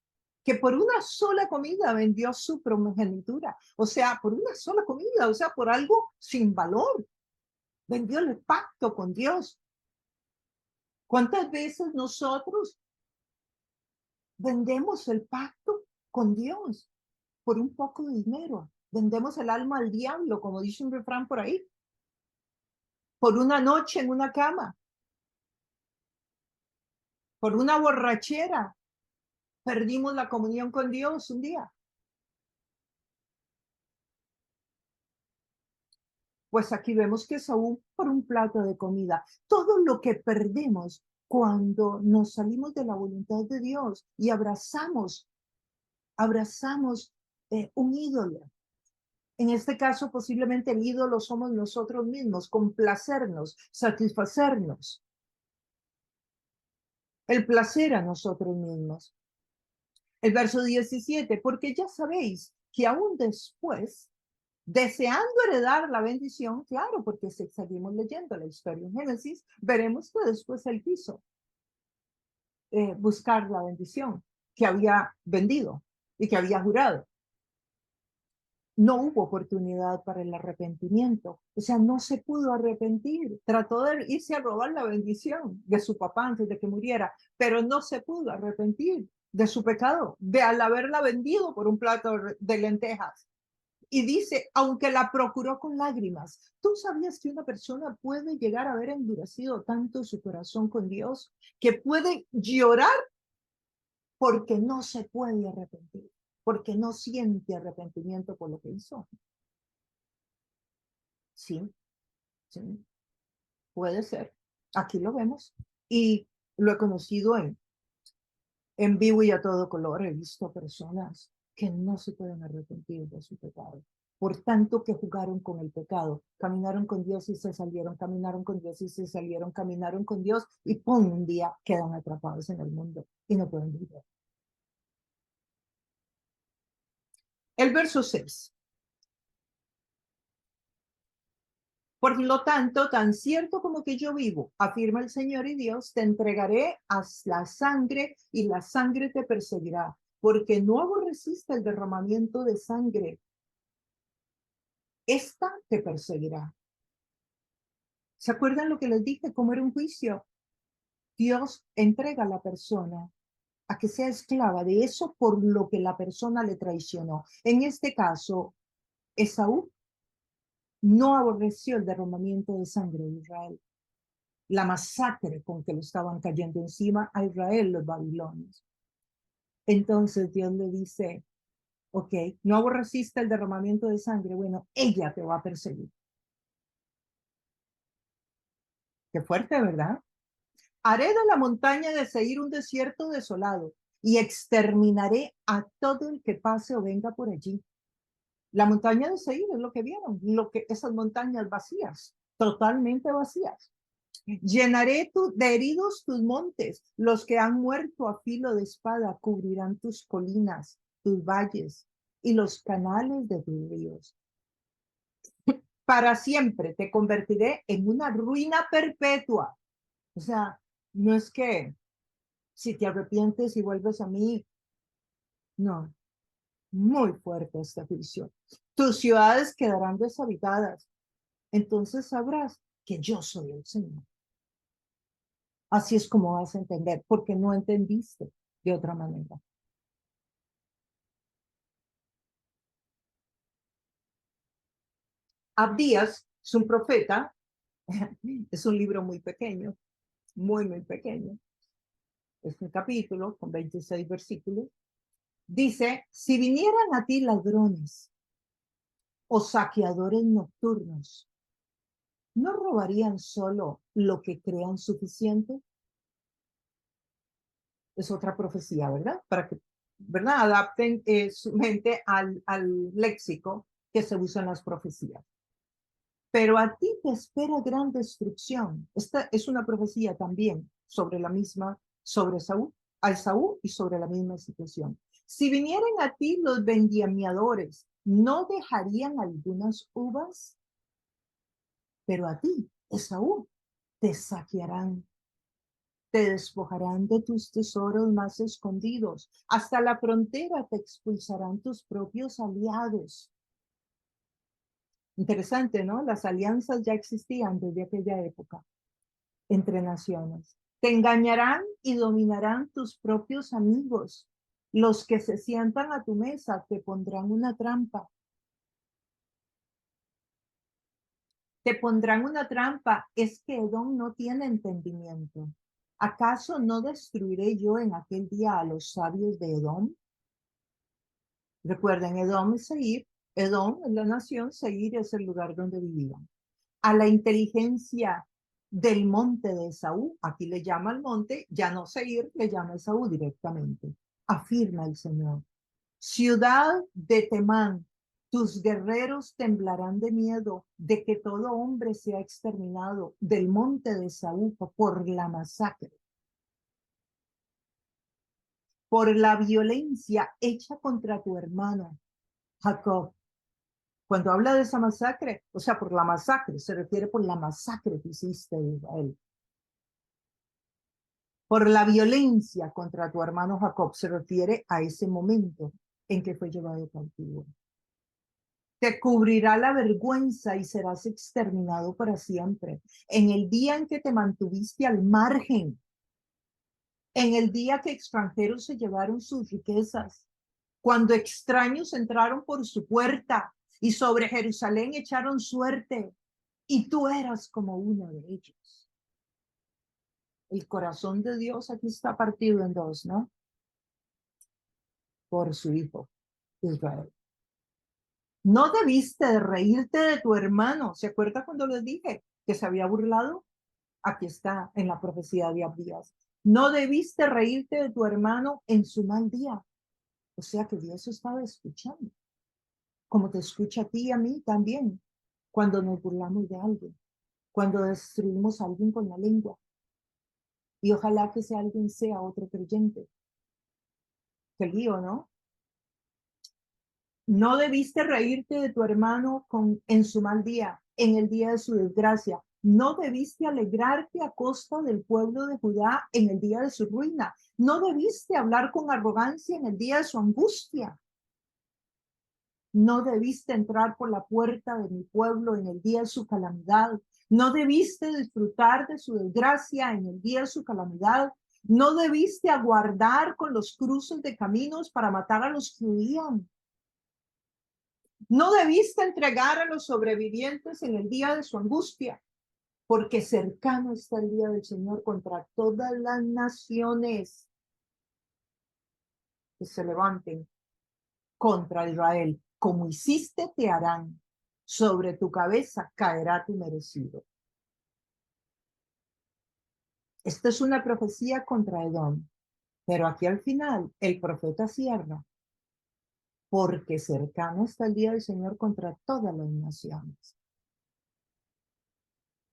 que por una sola comida vendió su primogenitura. O sea, por una sola comida, o sea, por algo sin valor. Vendió el pacto con Dios. ¿Cuántas veces nosotros vendemos el pacto con Dios por un poco de dinero? Vendemos el alma al diablo, como dice un refrán por ahí, por una noche en una cama, por una borrachera. Perdimos la comunión con Dios un día. Pues aquí vemos que Saúl por un plato de comida. Todo lo que perdemos cuando nos salimos de la voluntad de Dios y abrazamos un ídolo. En este caso, posiblemente el ídolo somos nosotros mismos, complacernos, satisfacernos, el placer a nosotros mismos. El verso 17, porque ya sabéis que aún después, deseando heredar la bendición, claro, porque si seguimos leyendo la historia en Génesis, veremos que después él quiso buscar la bendición que había vendido y que había jurado. No hubo oportunidad para el arrepentimiento. O sea, no se pudo arrepentir. Trató de irse a robar la bendición de su papá antes de que muriera, pero no se pudo arrepentir de su pecado, de al haberla vendido por un plato de lentejas. Y dice, aunque la procuró con lágrimas. ¿Tú sabías que una persona puede llegar a haber endurecido tanto su corazón con Dios que puede llorar porque no se puede arrepentir, porque no siente arrepentimiento por lo que hizo? Sí, sí, puede ser. Aquí lo vemos. Y lo he conocido en vivo y a todo color. He visto personas que no se pueden arrepentir de su pecado. Por tanto que jugaron con el pecado, caminaron con Dios y se salieron, caminaron con Dios y se salieron, caminaron con Dios y ¡pum! Un día quedan atrapados en el mundo y no pueden vivir. El verso 6. Por lo tanto, tan cierto como que yo vivo, afirma el Señor y Dios, te entregaré a la sangre y la sangre te perseguirá, porque no aborreciste el derramamiento de sangre. Esta te perseguirá. ¿Se acuerdan lo que les dije? Como era un juicio. Dios entrega a la persona a que sea esclava de eso por lo que la persona le traicionó. En este caso, Esaú no aborreció el derramamiento de sangre de Israel, la masacre con que le estaban cayendo encima a Israel los babilonios. Entonces Dios le dice, ok, no aborreciste el derramamiento de sangre, bueno, ella te va a perseguir. Qué fuerte, ¿verdad? Haré de la montaña de Seir un desierto desolado y exterminaré a todo el que pase o venga por allí. La montaña de Seir es lo que vieron, esas montañas vacías, totalmente vacías. Llenaré de heridos tus montes, los que han muerto a filo de espada cubrirán tus colinas, tus valles y los canales de tus ríos. Para siempre te convertiré en una ruina perpetua. O sea, no es que si te arrepientes y vuelves a mí, no, muy fuerte esta juicio. Tus ciudades quedarán deshabitadas. Entonces sabrás que yo soy el Señor. Así es como vas a entender, porque no entendiste de otra manera. Abdías es un profeta, es un libro muy pequeño, muy, muy pequeño. Es un capítulo con 26 versículos. Dice, si vinieran a ti ladrones o saqueadores nocturnos, ¿no robarían solo lo que crean suficiente? Es otra profecía, ¿verdad? Para que, ¿verdad? Adapten su mente al léxico que se usa en las profecías. Pero a ti te espera gran destrucción. Esta es una profecía también sobre la misma, sobre Saúl, al Saúl y sobre la misma situación. Si vinieran a ti los benjamiadores, ¿no dejarían algunas uvas? Pero a ti, Esaú, te saquearán, te despojarán de tus tesoros más escondidos, hasta la frontera te expulsarán tus propios aliados. Interesante, ¿no? Las alianzas ya existían desde aquella época entre naciones. Te engañarán y dominarán tus propios amigos. Los que se sientan a tu mesa te pondrán una trampa. Te pondrán una trampa. Es que Edom no tiene entendimiento. ¿Acaso no destruiré yo en aquel día a los sabios de Edom? Recuerden, Edom es Seir. Edom es la nación, Seir es el lugar donde vivían. A la inteligencia del monte de Esaú, aquí le llama al monte, ya no Seir, le llama Esaú directamente. Afirma el Señor. Ciudad de Temán, tus guerreros temblarán de miedo de que todo hombre sea exterminado del monte de Esaú por la masacre, por la violencia hecha contra tu hermano Jacob. Cuando habla de esa masacre, o sea, por la masacre, se refiere por la masacre que hiciste de Israel. Por la violencia contra tu hermano Jacob, se refiere a ese momento en que fue llevado cautivo. Te cubrirá la vergüenza y serás exterminado para siempre. En el día en que te mantuviste al margen, en el día que extranjeros se llevaron sus riquezas, cuando extraños entraron por su puerta y sobre Jerusalén echaron suerte, y tú eras como uno de ellos. El corazón de Dios aquí está partido en dos, ¿no? Por su hijo, Israel. No debiste de reírte de tu hermano. ¿Se acuerda cuando les dije que se había burlado? Aquí está en la profecía de Abdías. No debiste reírte de tu hermano en su mal día. O sea que Dios estaba escuchando, como te escucha a ti y a mí también, cuando nos burlamos de alguien, cuando destruimos a alguien con la lengua. Y ojalá que ese alguien sea otro creyente. Qué lío, ¿no? No debiste reírte de tu hermano en su mal día, en el día de su desgracia. No debiste alegrarte a costa del pueblo de Judá en el día de su ruina. No debiste hablar con arrogancia en el día de su angustia. No debiste entrar por la puerta de mi pueblo en el día de su calamidad. No debiste disfrutar de su desgracia en el día de su calamidad. No debiste aguardar con los cruces de caminos para matar a los que huían. No debiste entregar a los sobrevivientes en el día de su angustia, porque cercano está el día del Señor contra todas las naciones que se levanten contra Israel. Como hiciste, te harán. Sobre tu cabeza caerá tu merecido. Esta es una profecía contra Edom, pero aquí al final el profeta cierra, porque cercano está el día del Señor contra todas las naciones.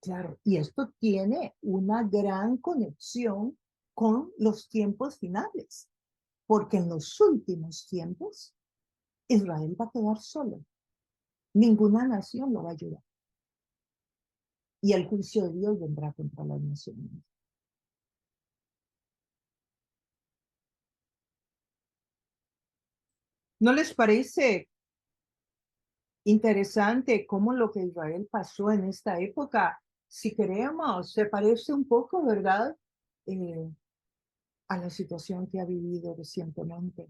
Claro, y esto tiene una gran conexión con los tiempos finales, porque en los últimos tiempos Israel va a quedar solo. Ninguna nación lo va a ayudar. Y el juicio de Dios vendrá contra las naciones. ¿No les parece interesante cómo lo que Israel pasó en esta época, si queremos, se parece un poco, ¿verdad? A la situación que ha vivido recientemente.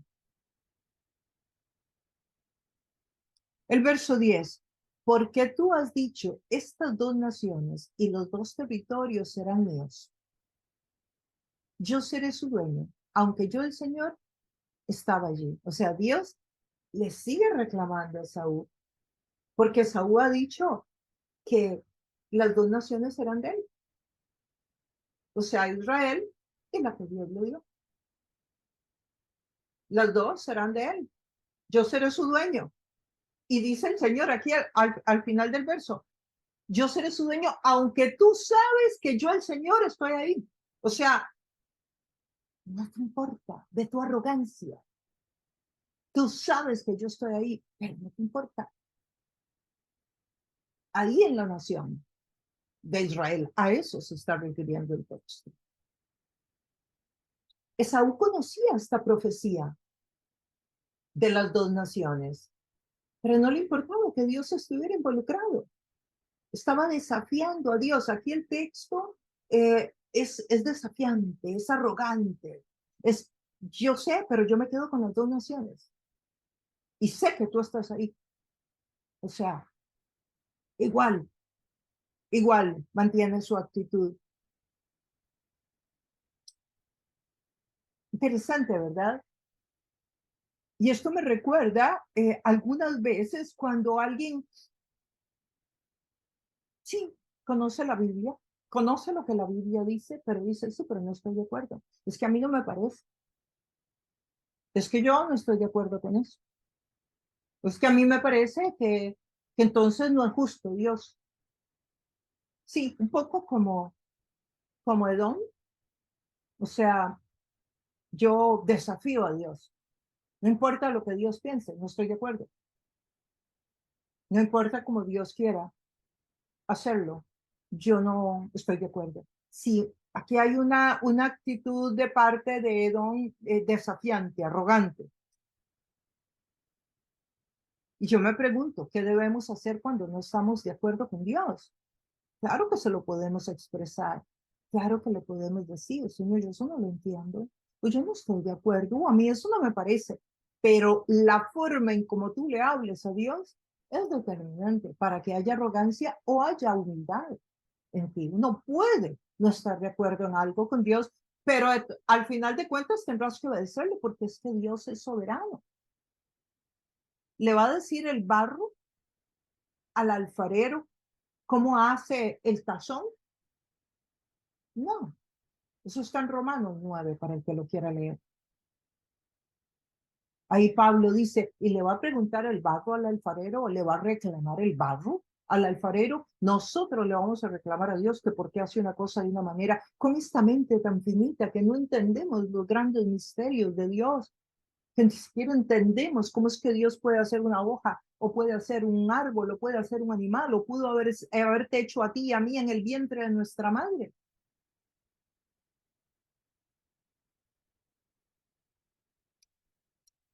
El verso 10. Porque tú has dicho, estas dos naciones y los dos territorios serán míos. Yo seré su dueño, aunque yo, el Señor, estaba allí. O sea, Dios le sigue reclamando a Saúl, porque Saúl ha dicho que las dos naciones serán de él. O sea, Israel y la que Dios le dio. Las dos serán de él. Yo seré su dueño. Y dice el Señor aquí al final del verso, yo seré su dueño, aunque tú sabes que yo, el Señor, estoy ahí. O sea, no te importa de tu arrogancia. Tú sabes que yo estoy ahí, pero no te importa. Ahí en la nación de Israel, a eso se está refiriendo el texto. Esaú conocía esta profecía de las dos naciones, pero no le importaba que Dios estuviera involucrado. Estaba desafiando a Dios. Aquí el texto es desafiante, es arrogante. Yo sé, pero yo me quedo con las dos naciones. Y sé que tú estás ahí. O sea, igual mantiene su actitud. Interesante, ¿verdad? Y esto me recuerda algunas veces cuando alguien, sí, conoce la Biblia, conoce lo que la Biblia dice, pero dice, sí, pero no estoy de acuerdo. Es que a mí no me parece. Es que yo no estoy de acuerdo con eso. Es que a mí me parece que entonces no es justo Dios. Sí, un poco como Edom. O sea, yo desafío a Dios. No importa lo que Dios piense, no estoy de acuerdo. No importa cómo Dios quiera hacerlo, yo no estoy de acuerdo. Sí, aquí hay una actitud de parte de Edom desafiante, arrogante. Y yo me pregunto, ¿qué debemos hacer cuando no estamos de acuerdo con Dios? Claro que se lo podemos expresar, claro que le podemos decir, Señor, yo eso no lo entiendo, pues yo no estoy de acuerdo, o a mí eso no me parece, pero la forma en cómo tú le hables a Dios es determinante para que haya arrogancia o haya humildad en ti. Uno puede no estar de acuerdo en algo con Dios, pero al final de cuentas tendrás que obedecerle porque es que Dios es soberano. Le va a decir el barro al alfarero cómo hace el tazón. No, eso está en Romanos 9 para el que lo quiera leer. Ahí Pablo dice, ¿y le va a preguntar el barro al alfarero o le va a reclamar el barro al alfarero? Nosotros le vamos a reclamar a Dios que por qué hace una cosa de una manera con esta mente tan finita que no entendemos los grandes misterios de Dios, que ni siquiera entendemos cómo es que Dios puede hacer una hoja o puede hacer un árbol o puede hacer un animal o pudo haberte hecho a ti y a mí en el vientre de nuestra madre.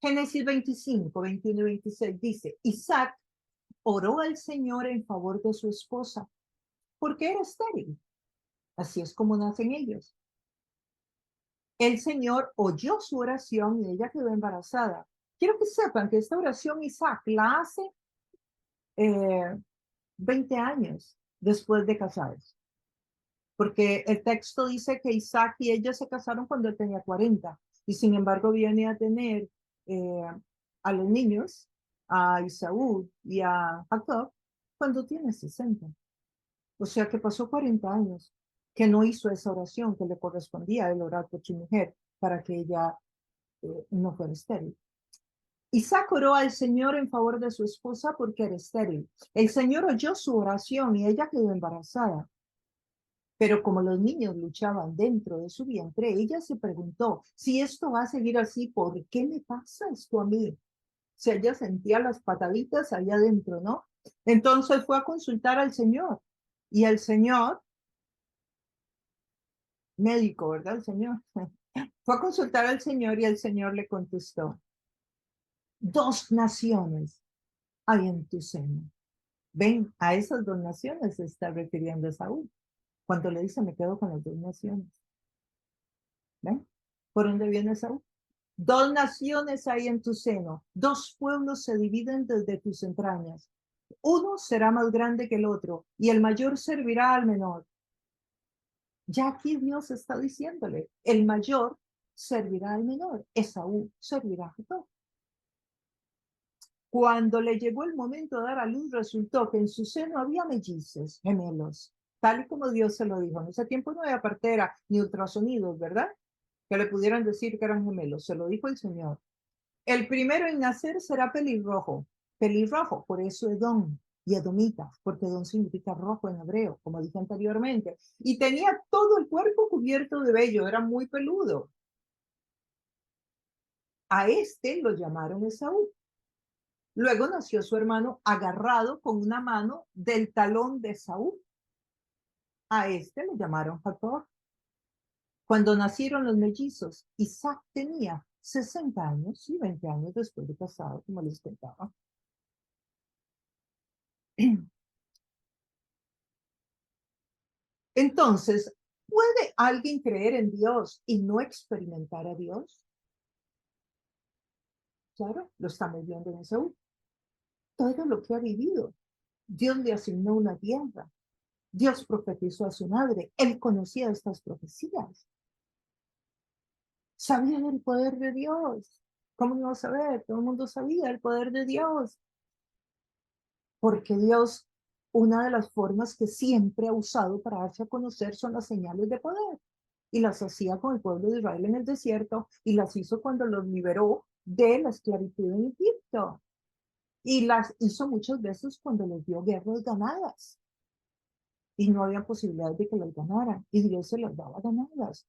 Génesis 25, 21 y 26 dice, Isaac oró al Señor en favor de su esposa, porque era estéril. Así es como nacen ellos. El Señor oyó su oración y ella quedó embarazada. Quiero que sepan que esta oración Isaac la hace 20 años después de casados. Porque el texto dice que Isaac y ella se casaron cuando él tenía 40 y sin embargo viene a tener a los niños, a Isaú y a Jacob, cuando tiene 60. O sea que pasó 40 años que no hizo esa oración que le correspondía a él orar por su mujer para que ella no fuera estéril. Isaac oró al Señor en favor de su esposa porque era estéril. El Señor oyó su oración y ella quedó embarazada. Pero como los niños luchaban dentro de su vientre, ella se preguntó, si esto va a seguir así, ¿por qué me pasa esto a mí? Si ella sentía las pataditas allá adentro, ¿no? Entonces fue a consultar al Señor. Y el Señor, médico, ¿verdad? El Señor. Fue a consultar al Señor y el Señor le contestó, dos naciones hay en tu seno. Ven, a esas dos naciones se está refiriendo a Saúl. Cuando le dice, me quedo con las dos naciones. ¿Ven? ¿Por dónde viene Saúl? Dos naciones hay en tu seno, dos pueblos se dividen desde tus entrañas. Uno será más grande que el otro y el mayor servirá al menor. Ya aquí Dios está diciéndole, el mayor servirá al menor, Esaú servirá a Jacob. Cuando le llegó el momento de dar a luz, resultó que en su seno había mellizos, gemelos, tal y como Dios se lo dijo. En ese tiempo no había partera ni ultrasonidos, ¿verdad? Que le pudieran decir que eran gemelos. Se lo dijo el Señor. El primero en nacer será pelirrojo. Pelirrojo, por eso Edom y Edomita, porque Edom significa rojo en hebreo, como dije anteriormente. Y tenía todo el cuerpo cubierto de vello, era muy peludo. A este lo llamaron Esaú. Luego nació su hermano agarrado con una mano del talón de Esaú. A este lo llamaron Jacob. Cuando nacieron los mellizos, Isaac tenía 60 años y 20 años después de casado, como les contaba. Entonces, ¿puede alguien creer en Dios y no experimentar a Dios? Claro, lo estamos viendo en Esaú. Todo lo que ha vivido, Dios le asignó una tierra. Dios profetizó a su madre. Él conocía estas profecías. Sabía del poder de Dios. ¿Cómo no iba a saber? Todo el mundo sabía el poder de Dios. Porque Dios, una de las formas que siempre ha usado para darse a conocer son las señales de poder. Y las hacía con el pueblo de Israel en el desierto y las hizo cuando los liberó de la esclavitud en Egipto. Y las hizo muchas veces cuando les dio guerras ganadas. Y no había posibilidad de que las ganaran. Y Dios se las daba ganadas.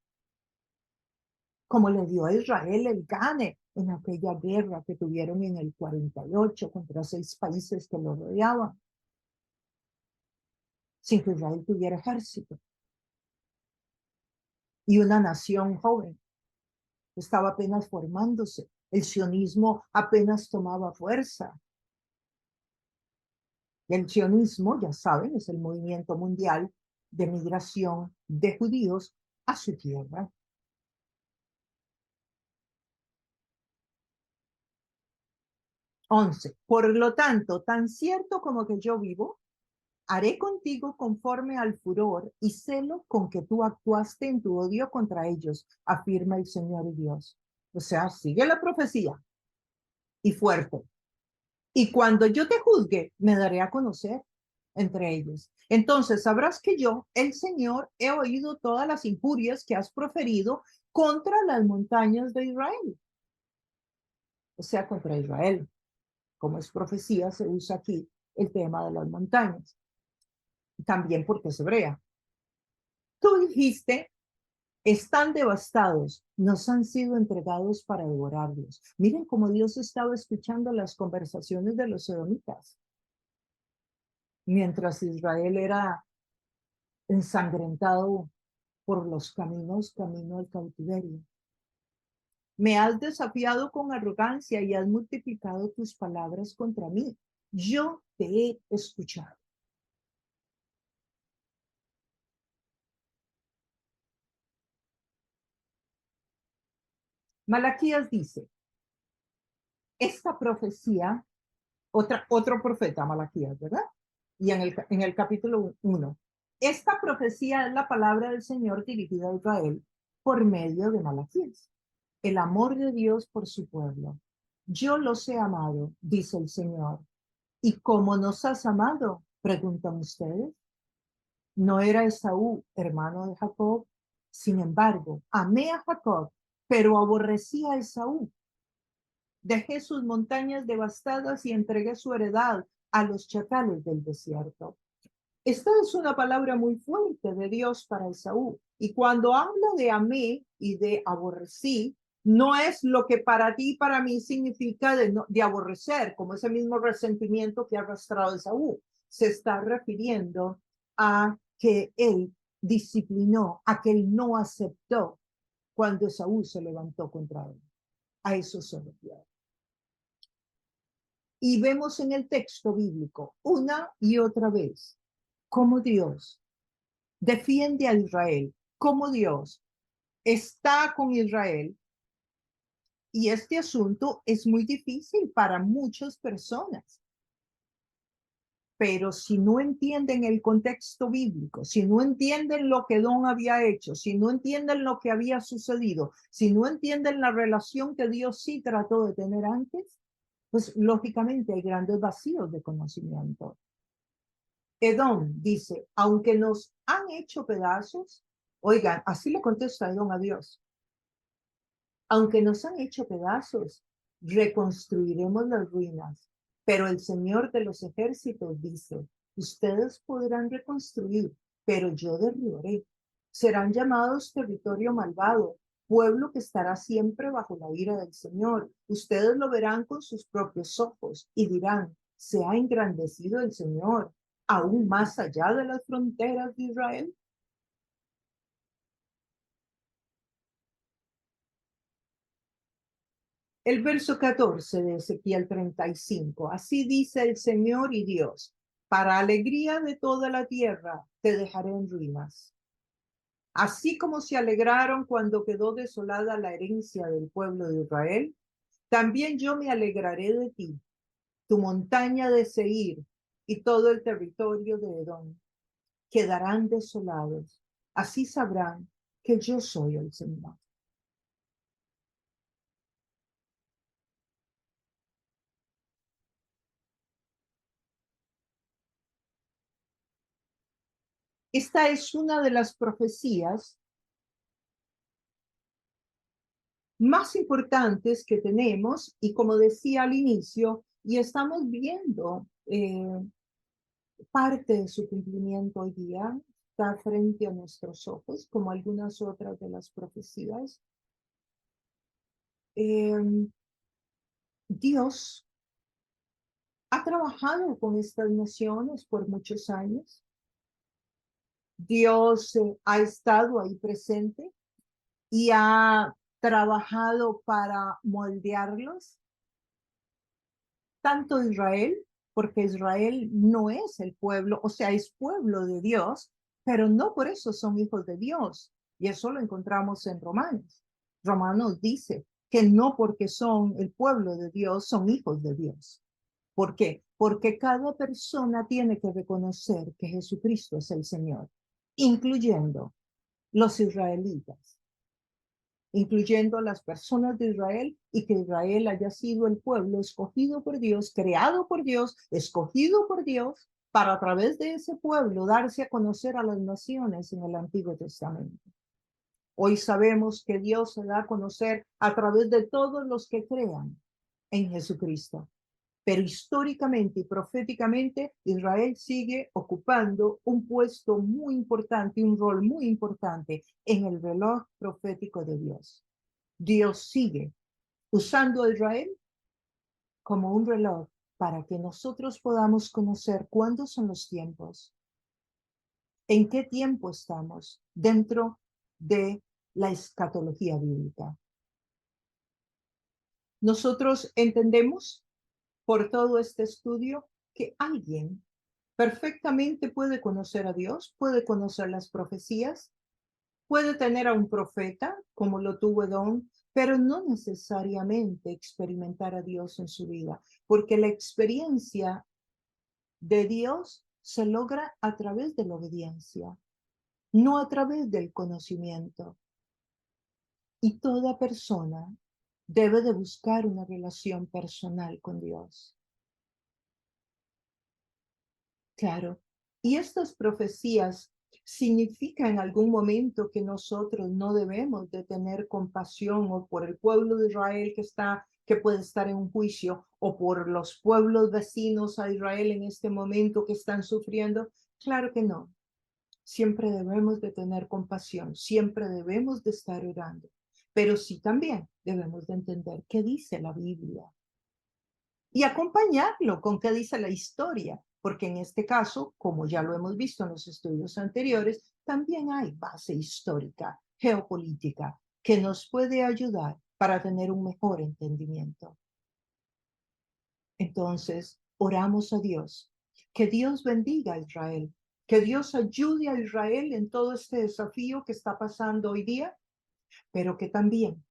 Como le dio a Israel el gane en aquella guerra que tuvieron en el 48 contra 6 países que lo rodeaban. Sin que Israel tuviera ejército. Y una nación joven. Estaba apenas formándose. El sionismo apenas tomaba fuerza. El sionismo, ya saben, es el movimiento mundial de migración de judíos a su tierra. Por lo tanto, tan cierto como que yo vivo, haré contigo conforme al furor y celo con que tú actuaste en tu odio contra ellos, afirma el Señor Dios. O sea, sigue la profecía y fuerte. Y cuando yo te juzgue, me daré a conocer entre ellos. Entonces sabrás que yo, el Señor, he oído todas las injurias que has proferido contra las montañas de Israel. O sea, contra Israel. Como es profecía, se usa aquí el tema de las montañas. También porque es hebrea. Tú dijiste, están devastados, nos han sido entregados para devorarlos. Miren cómo Dios estaba escuchando las conversaciones de los edomitas. Mientras Israel era ensangrentado por los caminos, camino al cautiverio. Me has desafiado con arrogancia y has multiplicado tus palabras contra mí. Yo te he escuchado. Malaquías dice, esta profecía, otro profeta, Malaquías, ¿verdad? Y en el capítulo 1, esta profecía es la palabra del Señor dirigida a Israel por medio de Malaquías. El amor de Dios por su pueblo. Yo los he amado, dice el Señor. ¿Y cómo nos has amado? Preguntan ustedes. ¿No era Esaú hermano de Jacob? Sin embargo, amé a Jacob, pero aborrecí a Esaú. Dejé sus montañas devastadas y entregué su heredad a los chacales del desierto. Esta es una palabra muy fuerte de Dios para Esaú. Y cuando habla de amé y de aborrecí, no es lo que para ti y para mí significa de aborrecer, como ese mismo resentimiento que ha arrastrado Esaú. Se está refiriendo a que él disciplinó, a que él no aceptó cuando Esaú se levantó contra él. A eso se refiere. Y vemos en el texto bíblico una y otra vez cómo Dios defiende a Israel, cómo Dios está con Israel. Y este asunto es muy difícil para muchas personas. Pero si no entienden el contexto bíblico, si no entienden lo que Edom había hecho, si no entienden lo que había sucedido, si no entienden la relación que Dios sí trató de tener antes, pues lógicamente hay grandes vacíos de conocimiento. Edom dice, aunque nos han hecho pedazos, oigan, así le contesta Edom a Dios, aunque nos han hecho pedazos, reconstruiremos las ruinas. Pero el Señor de los ejércitos dice, ustedes podrán reconstruir, pero yo derribaré. Serán llamados territorio malvado, pueblo que estará siempre bajo la ira del Señor. Ustedes lo verán con sus propios ojos y dirán, ¿se ha engrandecido el Señor aún más allá de las fronteras de Israel? El verso 14 de Ezequiel 35. Así dice el Señor y Dios, para alegría de toda la tierra te dejaré en ruinas. Así como se alegraron cuando quedó desolada la herencia del pueblo de Israel, también yo me alegraré de ti, tu montaña de Seir y todo el territorio de Edom. Quedarán desolados. Así sabrán que yo soy el Señor. Esta es una de las profecías más importantes que tenemos y como decía al inicio, y estamos viendo parte de su cumplimiento hoy día, está frente a nuestros ojos, como algunas otras de las profecías. Dios ha trabajado con estas naciones por muchos años. Dios ha estado ahí presente y ha trabajado para moldearlos, tanto Israel, porque Israel no es el pueblo, o sea, es pueblo de Dios, pero no por eso son hijos de Dios. Y eso lo encontramos en Romanos. Romanos dice que no porque son el pueblo de Dios, son hijos de Dios. ¿Por qué? Porque cada persona tiene que reconocer que Jesucristo es el Señor, incluyendo los israelitas, incluyendo a las personas de Israel, y que Israel haya sido el pueblo escogido por Dios, creado por Dios, escogido por Dios, para a través de ese pueblo darse a conocer a las naciones en el Antiguo Testamento. Hoy sabemos que Dios se da a conocer a través de todos los que crean en Jesucristo. Pero históricamente y proféticamente, Israel sigue ocupando un puesto muy importante, un rol muy importante en el reloj profético de Dios. Dios sigue usando a Israel como un reloj para que nosotros podamos conocer cuándo son los tiempos, en qué tiempo estamos dentro de la escatología bíblica. Nosotros entendemos por todo este estudio que alguien perfectamente puede conocer a Dios, puede conocer las profecías, puede tener a un profeta, como lo tuvo Edom, pero no necesariamente experimentar a Dios en su vida, porque la experiencia de Dios se logra a través de la obediencia, no a través del conocimiento. Y toda persona debe de buscar una relación personal con Dios. Claro. Y estas profecías significan en algún momento que nosotros no debemos de tener compasión o por el pueblo de Israel que puede estar en un juicio, o por los pueblos vecinos a Israel en este momento que están sufriendo. Claro que no. Siempre debemos de tener compasión, siempre debemos de estar orando, pero sí también debemos de entender qué dice la Biblia y acompañarlo con qué dice la historia, porque en este caso, como ya lo hemos visto en los estudios anteriores, también hay base histórica, geopolítica, que nos puede ayudar para tener un mejor entendimiento. Entonces, oramos a Dios, que Dios bendiga a Israel, que Dios ayude a Israel en todo este desafío que está pasando hoy día, pero que también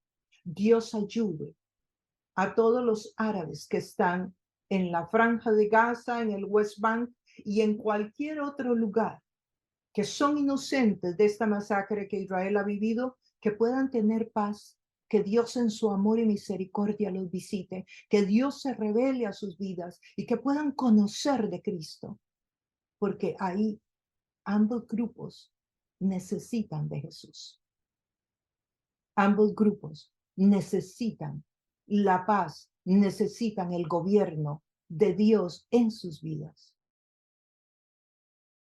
Dios ayude a todos los árabes que están en la franja de Gaza, en el West Bank y en cualquier otro lugar, que son inocentes de esta masacre que Israel ha vivido, que puedan tener paz, que Dios en su amor y misericordia los visite, que Dios se revele a sus vidas y que puedan conocer de Cristo, porque ahí ambos grupos necesitan de Jesús. Ambos grupos necesitan la paz, necesitan el gobierno de Dios en sus vidas.